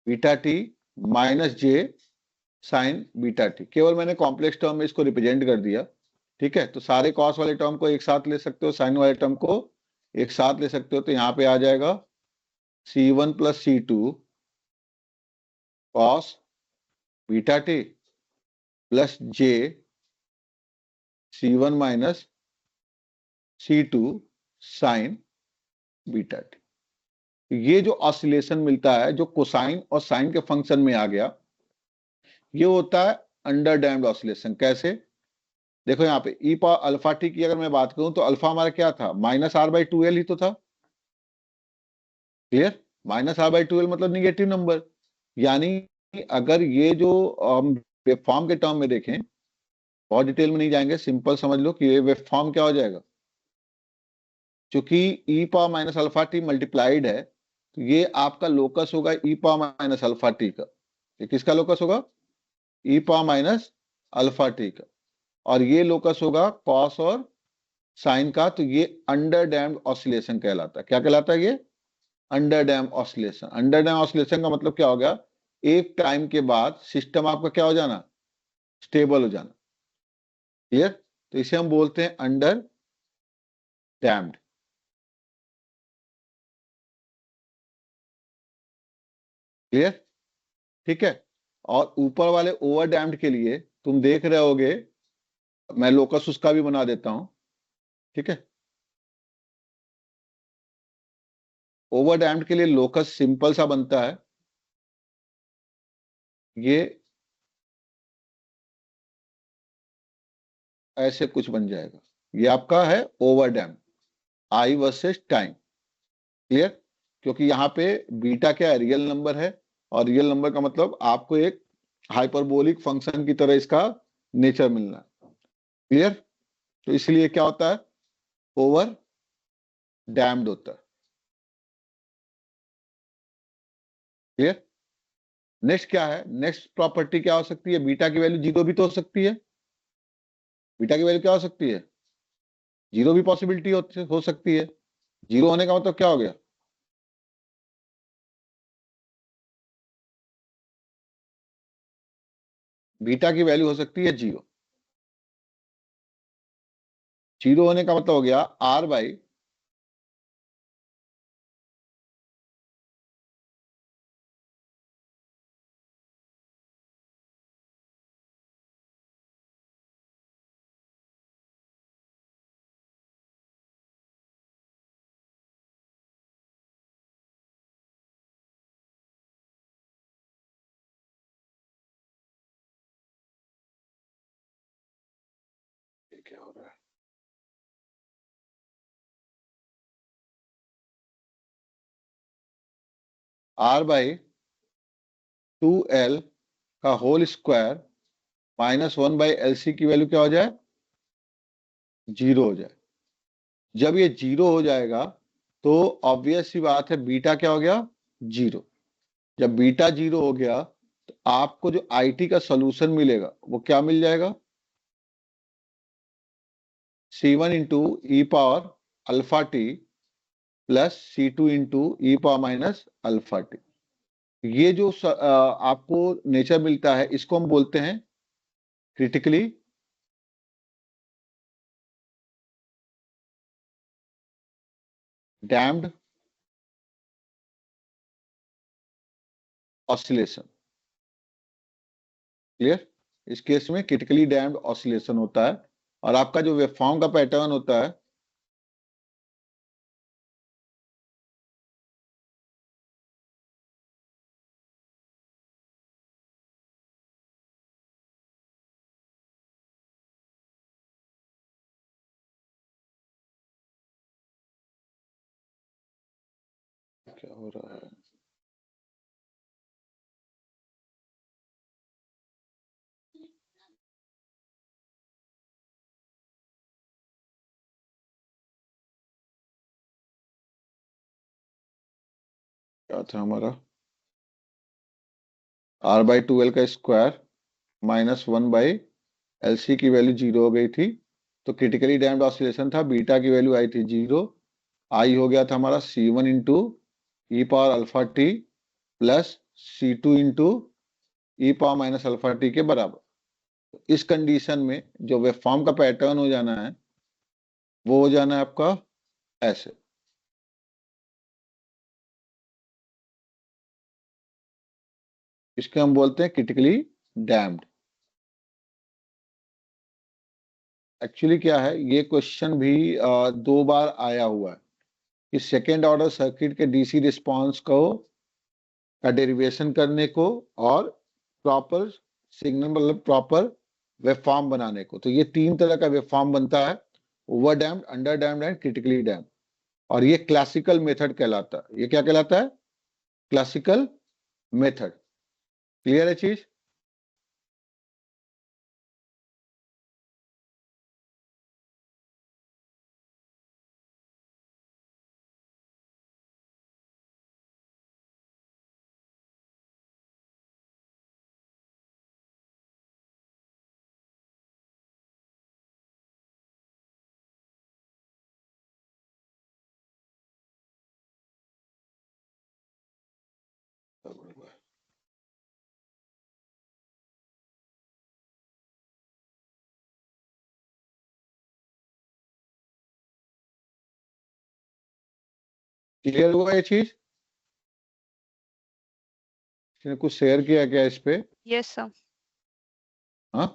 beta t minus j sine beta t. केवल मैंने कॉम्प्लेक्स टर्म में इसको रिप्रेजेंट कर दिया। ठीक है, तो सारे कॉस वाले टर्म को एक साथ ले सकते हो, साइन वाले टर्म को एक साथ ले सकते हो, तो यहाँ पे आ जाएगा C1 plus C2 cos beta t plus j C1 minus C2 sine beta t. ये जो ऑसिलेशन मिलता है जो कोसाइन और साइन के फंक्शन में आ गया, ये होता है अंडर डैम्ड ऑसिलेशन। कैसे? देखो यहाँ पे ई पावर अल्फा टी की अगर मैं बात करूं तो अल्फा हमारा क्या था? -R/2L ही तो था। क्लियर? -R/2L मतलब निगेटिव नंबर। यानी अगर ये जो हम वेवफॉर्म के टर्म में देखें, बहुत डिटेल में नहीं जाएंगे, सिंपल समझ लो कि ये वेवफॉर्म क्या हो जाएगा। चूंकि e power minus alpha t multiplied है, तो ये आपका लोकस होगा e power minus alpha t का। ये किसका लोकस होगा? E power minus alpha t का। और ये लोकस होगा कॉस और साइन का। तो ये अंडर डैम्ड ऑसिलेशन कहलाता है। क्या कहलाता है ये? Under damped oscillation. Under damped oscillation का मतलब क्या हो गया? एक टाइम के बाद सिस्टम आपका क्या हो जाना? स्टेबल हो जाना। क्लियर? तो इसे हम बोलते हैं अंडर डैम्ड। क्लियर? ठीक है, और ऊपर वाले ओवर डैम्ड के लिए तुम देख रहे होगे, मैं लोकस उसका भी बना देता हूं। ठीक है, ओवर डैम्ड के लिए लोकस सिंपल सा बनता है, ये ऐसे कुछ बन जाएगा। ये आपका है over damped, I versus time. Clear? क्योंकि यहाँ पे बीटा क्या है? रियल नंबर है, और रियल नंबर का मतलब आपको एक हाइपरबोलिक फंक्शन की तरह इसका नेचर मिलना है। क्लियर? तो इसलिए क्या होता है? ओवर डैम्ड होता है। क्लियर? नेक्स्ट क्या है? नेक्स्ट प्रॉपर्टी क्या हो सकती है? बीटा की वैल्यू 0 भी तो हो सकती है। बीटा की वैल्यू क्या हो सकती है? 0 भी पॉसिबिलिटी हो सकती है। 0 होने का मतलब क्या हो गया? बीटा की वैल्यू हो सकती है 0। 0 होने का मतलब हो गया R बाई क्या हो रहा है, R बाई 2L का होल स्क्वायर -1 बाई LC की वैल्यू क्या हो जाए, 0 हो जाए। जब ये 0 हो जाएगा तो ऑब्वियस सी बात है बीटा क्या हो गया, 0। जब बीटा 0 हो गया तो आपको जो IT का सॉल्यूशन मिलेगा वो क्या मिल जाएगा, C1 इंटू ई power alpha t plus C2 into ई पावर माइनस अल्फा टी। ये जो आपको नेचर मिलता है इसको हम बोलते हैं क्रिटिकली डैम्ड ऑसिलेशन। क्लियर? इस केस में क्रिटिकली डैम्ड ऑसिलेशन होता है और आपका जो वेवफॉर्म का पैटर्न होता है क्या हो रहा है, क्या था हमारा R/2L का स्क्वायर -1 बाई LC की वैल्यू 0 हो गई थी तो क्रिटिकली डैम्ड ऑसिलेशन था, बीटा की वैल्यू आई थी 0। आई हो गया था हमारा C1 इंटू ई power alpha t plus C2 into ई पावर माइनस अल्फा टी के बराबर। इस कंडीशन में जो वेवफॉर्म का पैटर्न हो जाना है वो हो जाना है आपका ऐसे। इसके हम बोलते हैं क्रिटिकली डैम्ड। एक्चुअली क्या है, ये क्वेश्चन भी 2 बार आया हुआ है कि सेकेंड ऑर्डर सर्किट के डीसी रिस्पांस को का डेरिवेशन करने को और प्रॉपर सिग्नल मतलब प्रॉपर वेवफॉर्म बनाने को। तो ये 3 तरह का वेवफॉर्म बनता है, over damped, under damped and critically damped. और ये क्लासिकल मेथड कहलाता है। ये क्या कहलाता है, क्लासिकल मेथड। क्लियर है चीज? क्लियर हुआ ये चीज? इसने कुछ शेयर किया क्या इस पे?
Yes sir.
हाँ,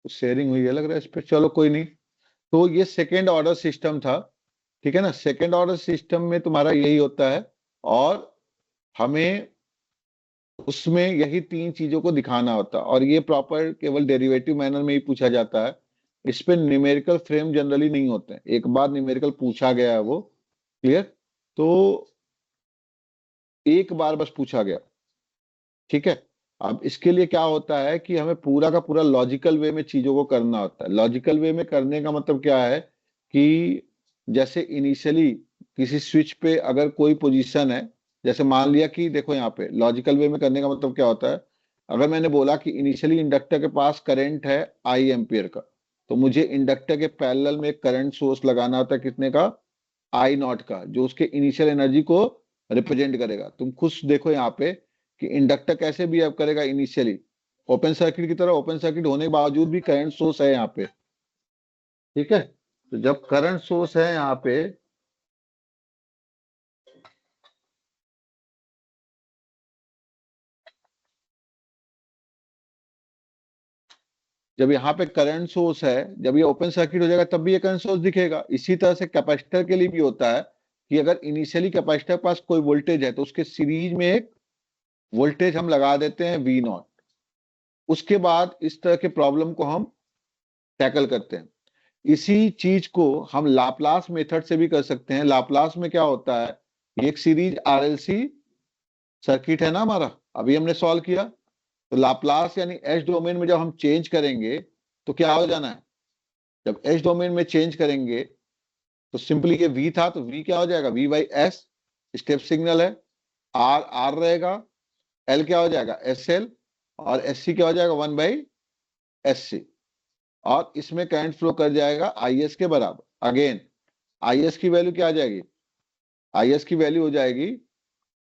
कुछ शेयरिंग हुई है लग रहा है इस पे। चलो कोई नहीं। तो ये सेकेंड ऑर्डर सिस्टम था, ठीक है ना। सेकेंड ऑर्डर सिस्टम में तुम्हारा यही होता है और हमें उसमें यही 3 चीजों को दिखाना होता है और ये प्रॉपर केवल डेरिवेटिव मैनर में ही पूछा जाता है। इस पे न्यूमेरिकल फ्रेम जनरली नहीं होते हैं। एक बार न्यूमेरिकल पूछा गया है वो, क्लियर? तो एक बार बस पूछा गया, ठीक है। अब इसके लिए क्या होता है कि हमें पूरा का पूरा लॉजिकल वे में चीजों को करना होता है। लॉजिकल वे में करने का मतलब क्या है कि जैसे इनिशियली किसी स्विच पे अगर कोई पोजीशन है, जैसे मान लिया कि देखो यहाँ पे लॉजिकल वे में करने का मतलब क्या होता है, अगर मैंने बोला कि इनिशियली इंडक्टर के पास करंट है I एम्पियर का, तो मुझे इंडक्टर के पैरेलल में एक करंट सोर्स लगाना होता है, कितने का, I नॉट का, जो उसके इनिशियल एनर्जी को रिप्रेजेंट करेगा। तुम खुद देखो यहाँ पे कि इंडक्टर कैसे बिहेव करेगा इनिशियली, ओपन सर्किट की तरह। ओपन सर्किट होने के बावजूद भी करंट सोर्स है यहाँ पे, ठीक है। तो जब करंट सोर्स है यहाँ पे, जब यहाँ पे करंट सोर्स है, जब ये ओपन सर्किट हो जाएगा तब भी ये करंट सोर्स दिखेगा। इसी तरह से कैपेसिटर के लिए भी होता है कि अगर इनिशियली कैपेसिटर के पास कोई वोल्टेज है तो उसके सीरीज में एक वोल्टेज हम लगा देते हैं V0। उसके बाद इस तरह के प्रॉब्लम को हम टैकल करते हैं। इसी चीज को हम लाप्लास मेथड से भी कर सकते हैं। लाप्लास में क्या होता है, ये एक सीरीज RLC सर्किट है ना हमारा, अभी हमने सॉल्व किया। तो लाप्लास यानी एच डोमेन में जब हम चेंज करेंगे तो क्या हो जाना है, जब एच डोमेन में चेंज करेंगे तो सिंपली ये V था तो V क्या हो जाएगा, V by S, step signal है। R रहेगा, L क्या हो जाएगा, SL, और SC क्या हो जाएगा, 1 बाई SC। और इसमें करंट फ्लो कर जाएगा IS के बराबर। अगेन IS की वैल्यू क्या आ जाएगी, IS की वैल्यू हो जाएगी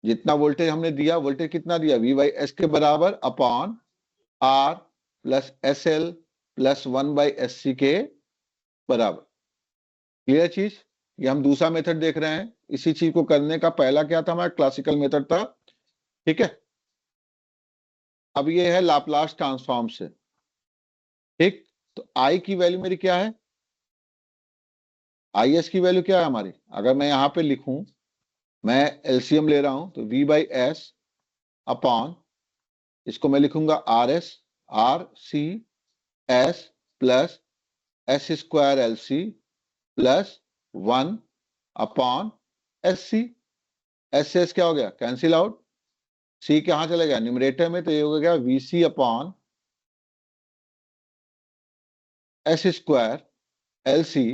जितना वोल्टेज हमने दिया, वोल्टेज कितना दिया, V बाई एस के बराबर upon R plus SL plus 1 by SC के बराबर। क्लियर चीज, ये हम दूसरा मेथड देख रहे हैं। इसी चीज को करने का पहला क्या था, हमारा क्लासिकल मेथड था, ठीक है। अब ये है लाप्लास ट्रांसफॉर्म से, ठीक। तो I की वैल्यू मेरी क्या है, IS की वैल्यू क्या है हमारी, अगर मैं यहां पे लिखूं, मैं LCM ले रहा हूं तो V बाई एस अपॉन, इसको मैं लिखूंगा RC plus S square LC plus 1 upon SC। SS क्या हो गया, कैंसिल आउट। C कहां चला गया, न्यूमरेटर में, तो ये हो गया VC upon S square LC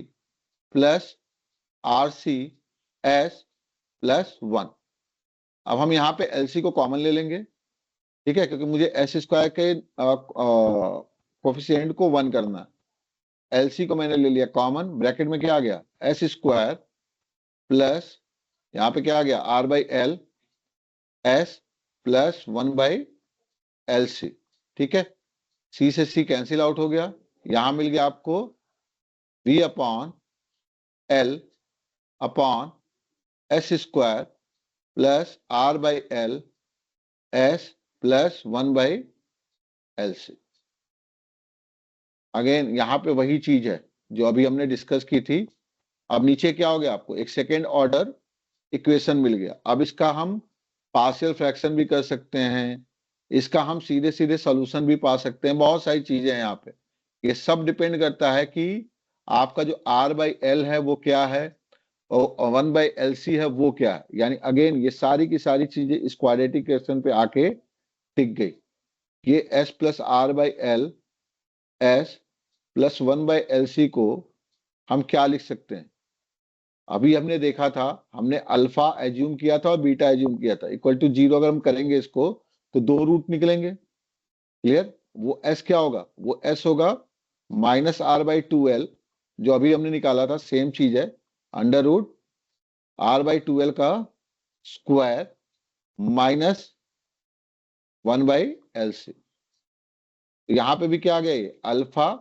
plus RC S plus 1। अब हम यहाँ पे LC को कॉमन ले लेंगे, ठीक है, क्योंकि मुझे S स्क्वायर के कोफिशिएंट को 1 करना है। LC को मैंने ले लिया कॉमन, ब्रैकेट में क्या आ गया, S स्क्वायर प्लस यहाँ पे क्या आ गया, R by L S plus 1 by LC, ठीक है। C से C कैंसिल आउट हो गया, यहां मिल गया आपको V upon L upon S square plus R by L S plus 1 by LC। Again यहाँ पे वही चीज है जो अभी हमने डिस्कस की थी। अब नीचे क्या हो गया, आपको एक सेकेंड ऑर्डर इक्वेशन मिल गया। अब इसका हम पार्शियल फ्रैक्शन भी कर सकते हैं, इसका हम सीधे सीधे सॉल्यूशन भी पा सकते हैं, बहुत सारी चीजें हैं यहाँ पे। ये सब डिपेंड करता है कि आपका जो R बाई L है वो क्या है और 1 बाई LC है वो क्या है। यानी अगेन ये सारी की सारी चीजें इस क्वाड्रेटिक इक्वेशन पे आके टिक गई। ये S plus R by L S plus 1 by LC को हम क्या लिख सकते हैं, अभी हमने देखा था, हमने अल्फा एज्यूम किया था और बीटा एज्यूम किया था। इक्वल टू 0 अगर हम करेंगे इसको तो 2 रूट निकलेंगे, क्लियर। वो S क्या होगा, वो S होगा माइनस R बाई 2L, जो अभी हमने निकाला था, सेम चीज है, under root R by 2L का स्क्वायर माइनस 1 बाई LC। यहां पे भी क्या आ गया, ये अल्फा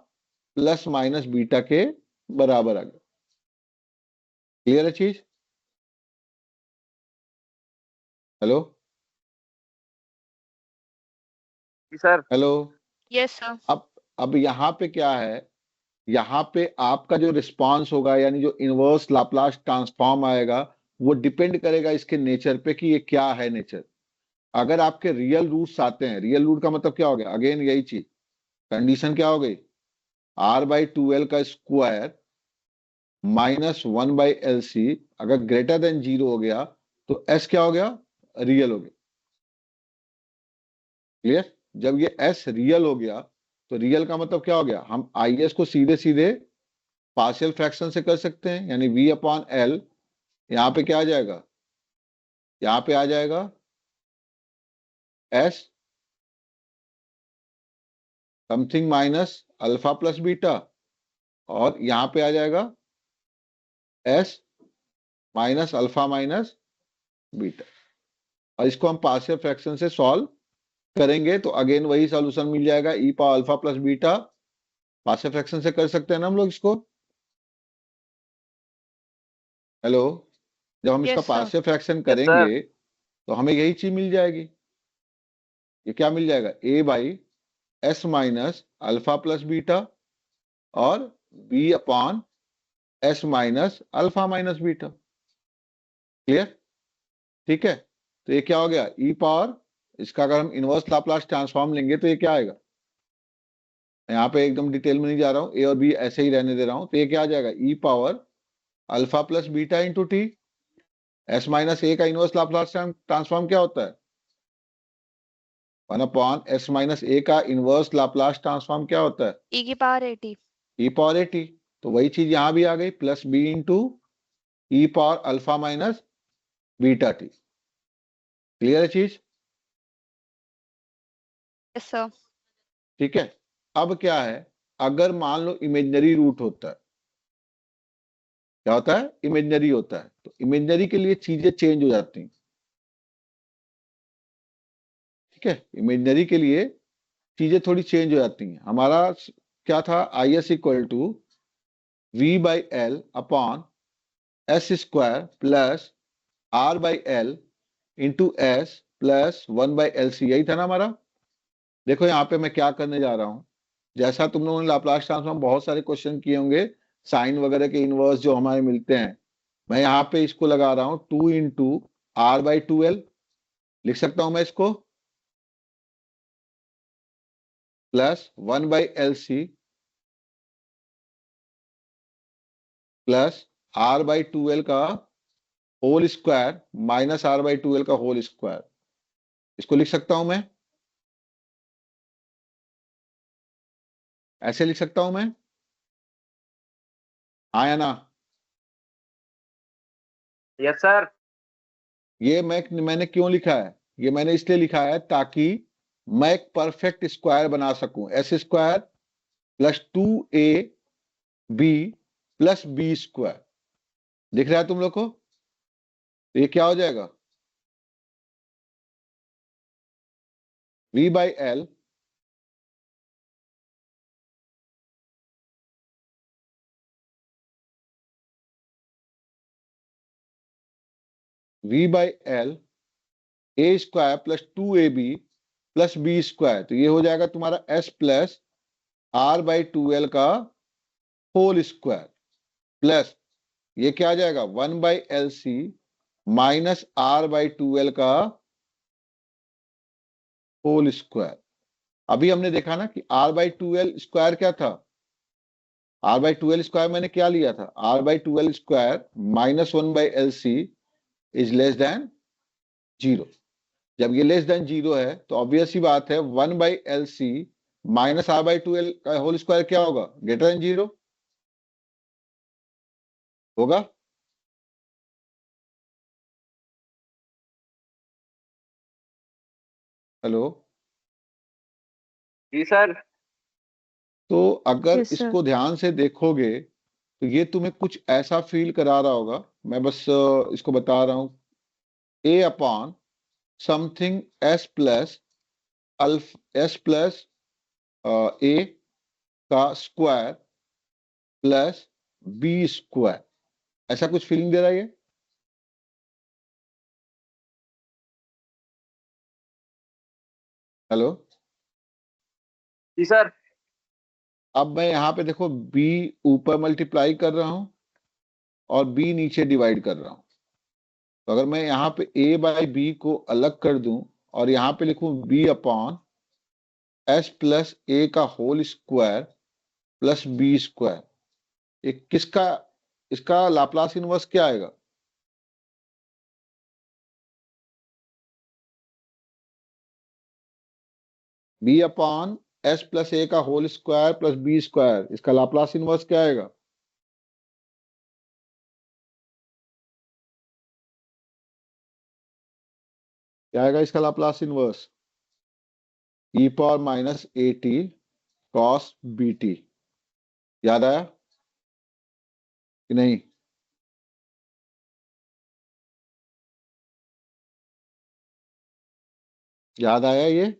प्लस माइनस बीटा के बराबर आ गया। क्लियर है चीज, हेलो
जी सर।
हेलो।
Yes sir.
अब यहाँ पे क्या है, यहाँ पे आपका जो रिस्पांस होगा यानी जो इनवर्स लाप्लास ट्रांसफॉर्म आएगा वो डिपेंड करेगा इसके नेचर पे कि ये क्या है नेचर। अगर आपके रियल रूट्स आते हैं, रियल रूट का मतलब क्या हो गया, अगेन यही चीज, कंडीशन क्या हो गई, R बाई 2L का स्क्वायर माइनस 1 बाई LC अगर ग्रेटर देन 0 हो गया तो S क्या हो गया, रियल हो गया। क्लियर, जब ये S रियल हो गया तो रियल का मतलब क्या हो गया, हम IS को सीधे सीधे पार्शियल फ्रैक्शन से कर सकते हैं, यानी V अपॉन L, यहाँ पे क्या आ जाएगा, यहाँ पे आ जाएगा S something minus alpha plus beta, और यहाँ पे आ जाएगा S minus alpha minus beta. और इसको हम पार्शियल फ्रैक्शन से सॉल्व करेंगे तो अगेन वही सॉल्यूशन मिल जाएगा, e power alpha plus beta. Partial fraction से कर सकते हैं ना हम लोग इसको। हेलो, जब हम इसका
yes sir.
Partial fraction
yes sir.
करेंगे तो हमें यही चीज मिल जाएगी। ये क्या मिल जाएगा, A by S minus alpha plus beta और B upon S minus alpha minus beta. Clear? ठीक है, तो ये क्या हो गया, ई पावर, इसका अगर हम इनवर्स लाप्लास ट्रांसफॉर्म लेंगे तो ये क्या आएगा, यहाँ पे एकदम डिटेल में नहीं जा रहा हूं, ए और बी ऐसे ही रहने दे रहा हूं, तो ये क्या आ जाएगा, e power alpha plus beta into t. S minus A का इनवर्स लाप्लास ट्रांसफॉर्म क्या होता है, 1 अपॉन एस माइनस ए का इनवर्स लाप्लास ट्रांसफॉर्म क्या होता है,
ई की power 80।
E power A t. तो वही चीज यहां भी आ गई, प्लस बी इंटू ई power alpha minus beta t. Clear है चीज?
Yes sir.
ठीक है, अब क्या है, अगर मान लो इमेजिनरी रूट होता है, क्या होता है, इमेजिनरी होता है, तो इमेजिनरी के लिए चीजें चेंज हो जाती हैं। ठीक है, इमेजिनरी के लिए चीजें थोड़ी चेंज हो जाती हैं। हमारा क्या था, I S equal to V by L upon S square plus R by L into S plus 1/LC, यही था ना हमारा। देखो यहाँ पे मैं क्या करने जा रहा हूं, जैसा तुम लोगों ने लाप्लास ट्रांसफॉर्म बहुत सारे क्वेश्चन किए होंगे, साइन वगैरह के इनवर्स जो हमारे मिलते हैं, मैं यहाँ पे इसको लगा रहा हूं 2 × R/2L, लिख सकता हूं मैं इसको, प्लस 1/LC प्लस R/2L का होल स्क्वायर माइनस R/2L का होल स्क्वायर। इसको लिख सकता हूं मैं, ऐसे लिख सकता हूं मैं, हाँ या ना?
Yes sir.
ये मैंने क्यों लिखा है, ये मैंने इसलिए लिखा है ताकि मैं एक परफेक्ट स्क्वायर बना सकूं, S square plus 2AB plus B square. दिख रहा है तुम लोग को? तो ये क्या हो जाएगा, V by L A square plus 2AB plus B square. तो ये हो जाएगा तुम्हारा S प्लस R/2L का होल स्क्वायर प्लस ये क्या आ जाएगा, 1/LC माइनस R/2L का होल स्क्वायर। अभी हमने देखा ना कि R/2L स्क्वायर क्या था, R/2L स्क्वायर मैंने क्या लिया था, R/2L square minus 1/LC is less than 0। जब ये लेस देन 0 है तो ऑब्वियस ही बात है 1/LC माइनस R/2L का होल स्क्वायर क्या होगा, ग्रेटर देन 0 होगा। हेलो,
जी सर।
तो अगर
Yes, sir.
इसको ध्यान से देखोगे तो ये तुम्हें कुछ ऐसा फील करा रहा होगा, मैं बस इसको बता रहा हूं, A upon something S plus S plus A का स्क्वायर प्लस बी स्क्वायर, ऐसा कुछ फीलिंग दे रहा है ये? हेलो,
जी सर।
अब मैं यहाँ पे देखो b ऊपर मल्टीप्लाई कर रहा हूं और b नीचे डिवाइड कर रहा हूं। तो अगर मैं यहाँ पे a बाई बी को अलग कर दूं और यहाँ पे लिखूं b upon s plus A का whole square plus B square, ये किसका, इसका लाप्लास इनवर्स क्या आएगा, b upon S plus A का whole square plus B square, इसका लाप्लास इनवर्स क्या आएगा, क्या आएगा इसका Laplace inverse, E power minus A T cos B T. याद आया कि नहीं? याद आया ये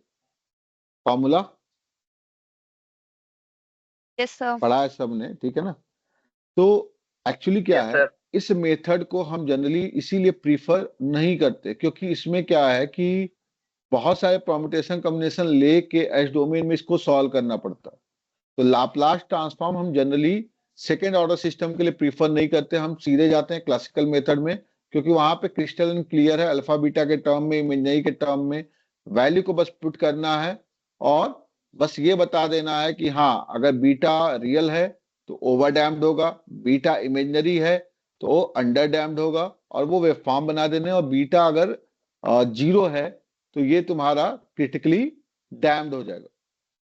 फॉर्मूला?
Yes sir.
पढ़ा है सबने, ठीक है ना? तो एक्चुअली क्या
यस
है,
सर।
इस मेथड को हम जनरली इसीलिए प्रीफर नहीं करते क्योंकि इसमें क्या है कि बहुत सारे परम्यूटेशन कॉम्बिनेशन लेके एस डोमेन में इसको सॉल्व करना पड़ता है। तो लाप्लास ट्रांसफॉर्म हम जनरली सेकेंड ऑर्डर सिस्टम के लिए प्रीफर नहीं करते, हम सीधे जाते हैं क्लासिकल मेथड में, क्योंकि वहां पे क्रिस्टल एंड क्लियर है, अल्फा बीटा के टर्म में, इमेजिनरी के टर्म में वैल्यू को बस पुट करना है और बस ये बता देना है कि हाँ, अगर बीटा रियल है तो ओवर डैम्प्ड होगा, बीटा इमेजिनरी है तो वो अंडर डैम्प्ड होगा, और वो वेवफॉर्म बना देने, और बीटा अगर जीरो है तो ये तुम्हारा क्रिटिकली डैम्प्ड हो जाएगा।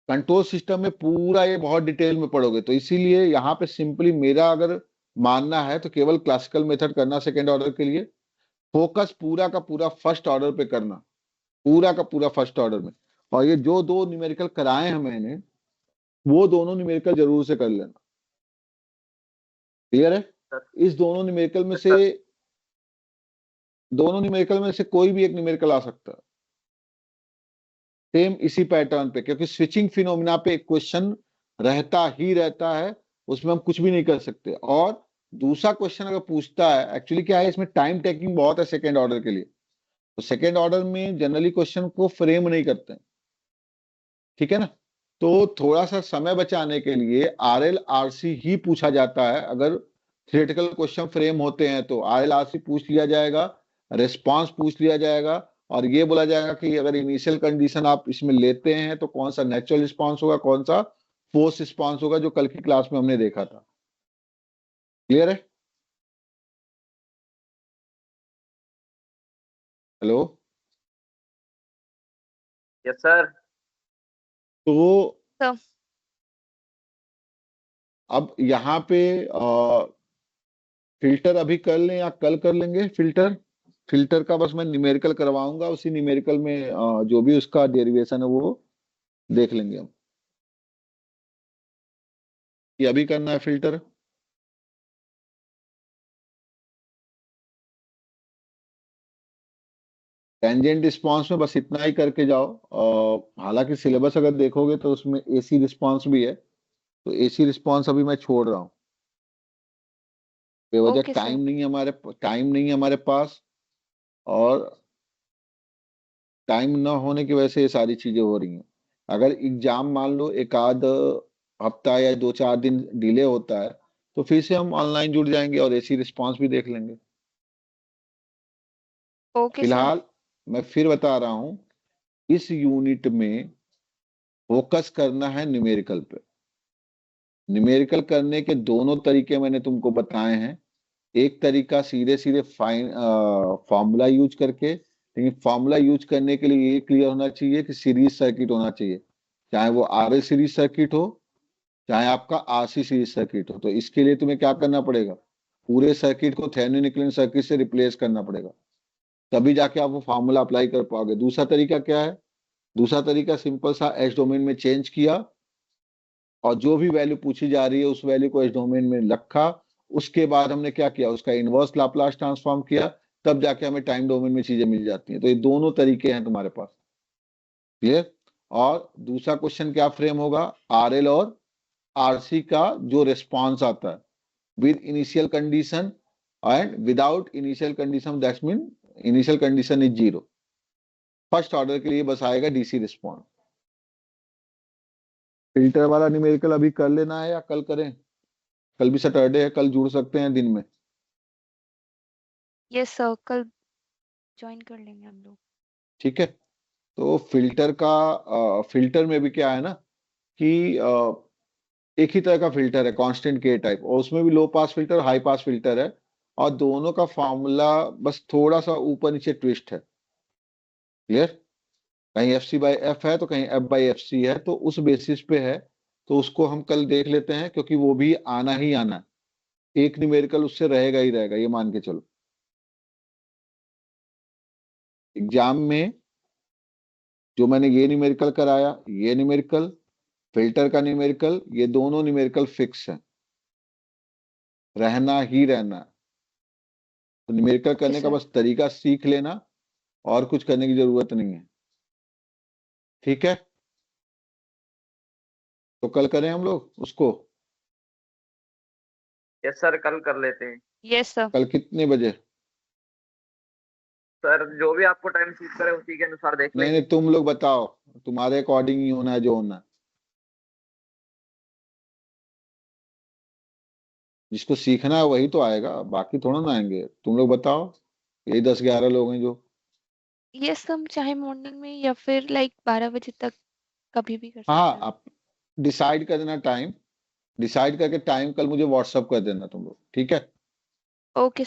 कंट्रोल सिस्टम में पूरा ये बहुत डिटेल में पढ़ोगे, तो इसीलिए यहाँ पे सिंपली मेरा अगर मानना है तो केवल क्लासिकल मेथड करना सेकेंड ऑर्डर के लिए, फोकस पूरा का पूरा फर्स्ट ऑर्डर पे करना, पूरा का पूरा फर्स्ट ऑर्डर में। और ये जो दो न्यूमेरिकल कराए हैं मैंने, वो दोनों न्यूमेरिकल जरूर से कर लेना। क्लियर है?
सर।
इस दोनों न्यूमेरिकल में
यस
से
सर।
कोई भी एक न्यूमेरिकल आ सकता है सेम इसी पैटर्न पे, क्योंकि स्विचिंग फिनोमिना पे एक क्वेश्चन रहता ही रहता है, उसमें हम कुछ भी नहीं कर सकते। और दूसरा क्वेश्चन अगर पूछता है, एक्चुअली क्या है, इसमें टाइम टेकिंग बहुत है सेकेंड ऑर्डर के लिए, तो सेकेंड ऑर्डर में जनरली क्वेश्चन को फ्रेम नहीं करते हैं, ठीक है ना? तो थोड़ा सा समय बचाने के लिए आरएल आरसी ही पूछा जाता है। अगर थियोरेटिकल क्वेश्चन फ्रेम होते हैं तो आरएल आरसी पूछ लिया जाएगा, रिस्पांस पूछ लिया जाएगा, और ये बोला जाएगा कि अगर इनिशियल कंडीशन आप इसमें लेते हैं तो कौन सा नेचुरल रिस्पांस होगा, कौन सा फोर्स रिस्पांस होगा, जो कल की क्लास में हमने देखा था। क्लियर है? हेलो?
Yes sir.
तो
सर।
अब यहाँ पे फिल्टर अभी कर लें या कल कर लेंगे? फिल्टर, फिल्टर का बस मैं न्यूमेरिकल करवाऊंगा, उसी न्यूमेरिकल में जो भी उसका डेरिवेशन है वो देख लेंगे हम। ये अभी करना है फिल्टर? टेंजेंट रिस्पांस में बस इतना ही करके जाओ। हालांकि सिलेबस अगर देखोगे तो उसमें एसी रिस्पांस भी है, तो एसी रिस्पांस अभी मैं छोड़ रहा हूँ, बेवजह
ओके
टाइम
सर।
नहीं है हमारे पास, और टाइम ना होने की वजह से ये सारी चीजें हो रही हैं। अगर एग्जाम मान लो एक आध हफ्ता या 2-4 दिन डिले होता है, तो फिर से हम ऑनलाइन जुड़ जाएंगे और एसी रिस्पांस भी देख लेंगे।
Okay sir.
फिलहाल मैं फिर बता रहा हूँ, इस यूनिट में फोकस करना है न्यूमेरिकल पे। न्यूमेरिकल करने के दोनों तरीके मैंने तुमको बताए हैं। एक तरीका सीधे सीधे फाइन फॉर्मूला यूज करके, लेकिन फॉर्मूला यूज करने के लिए ये क्लियर होना चाहिए कि सीरीज सर्किट होना चाहिए, चाहे वो आरएल सीरीज सर्किट हो, चाहे आपका आरसी सीरीज सर्किट हो। तो इसके लिए तुम्हें क्या करना पड़ेगा, पूरे सर्किट को थेवेनिन इक्विवेलेंट सर्किट से रिप्लेस करना पड़ेगा, तभी जाके आप वो फार्मूला अप्लाई कर पाओगे। दूसरा तरीका क्या है? दूसरा तरीका सिंपल सा, एस डोमेन में चेंज किया और जो भी वैल्यू पूछी जा रही है उस वैल्यू को एस डोमेन में रखा, उसके बाद हमने क्या किया, उसका इनवर्स लाप्लास ट्रांसफॉर्म किया, तब जाके हमें टाइम डोमेन में चीजें मिल जाती हैं। तो ये दोनों तरीके हैं तुम्हारे पास। क्लियर? और दूसरा क्वेश्चन क्या फ्रेम होगा, आरएल और आरसी का जो रिस्पॉन्स आता है with initial condition and without initial condition, that's mean initial condition is zero. First order के लिए बस आएगा डीसी रिस्पॉन्स। फिल्टर वाला न्यूमेरिकल अभी कर लेना है या कल करें? कल भी सैटरडे है, कल जुड़ सकते हैं दिन में।
यस सर, कल ज्वाइन कर लेंगे हम लोग।
ठीक है? तो फिल्टर में भी क्या है ना कि एक ही तरह का फिल्टर है, कांस्टेंट के टाइप, और उसमें भी low pass filter, high pass filter है, और दोनों का फॉर्मूला बस थोड़ा सा ऊपर नीचे ट्विस्ट है। क्लियर? कहीं एफ सी बाई एफ है तो कहीं एफ बाई एफ सी है, तो उस बेसिस पे है, तो उसको हम कल देख लेते हैं, क्योंकि वो भी आना ही आना है, एक न्यूमेरिकल उससे रहेगा ही रहेगा, ये मान के चलो। एग्जाम में जो मैंने ये न्यूमेरिकल कराया, ये न्यूमेरिकल, फिल्टर का न्यूमेरिकल, ये दोनों न्यूमेरिकल फिक्स है, रहना ही रहना है। तो न्यूमेरिकल
ओके
करने का
सर।
बस तरीका सीख लेना, और कुछ करने की जरूरत नहीं है। ठीक है, तो कल करें हम लोग उसको।
यस सर, कल कर लेते हैं।
Yes sir.
कल कितने बजे?
सर जो भी आपको टाइम सूट करे उसी के अनुसार देख
नहीं
लेंगे।
नहीं, तुम लोग बताओ, तुम्हारे अकॉर्डिंग ही होना है जो होना है। जिसको सीखना है वही तो आएगा, बाकी थोड़ा ना आएंगे। तुम लोग बताओ, यही 10-11 लोग हैं जो।
यस हम चाहे मॉर्निंग में या फिर लाइक 12 बजे तक कभी भी कर सकते
हाँ,
हैं।
आप डिसाइड कर देना टाइम, डिसाइड करके टाइम कल मुझे व्हाट्सअप कर देना तुम लोग, ठीक है।
ओके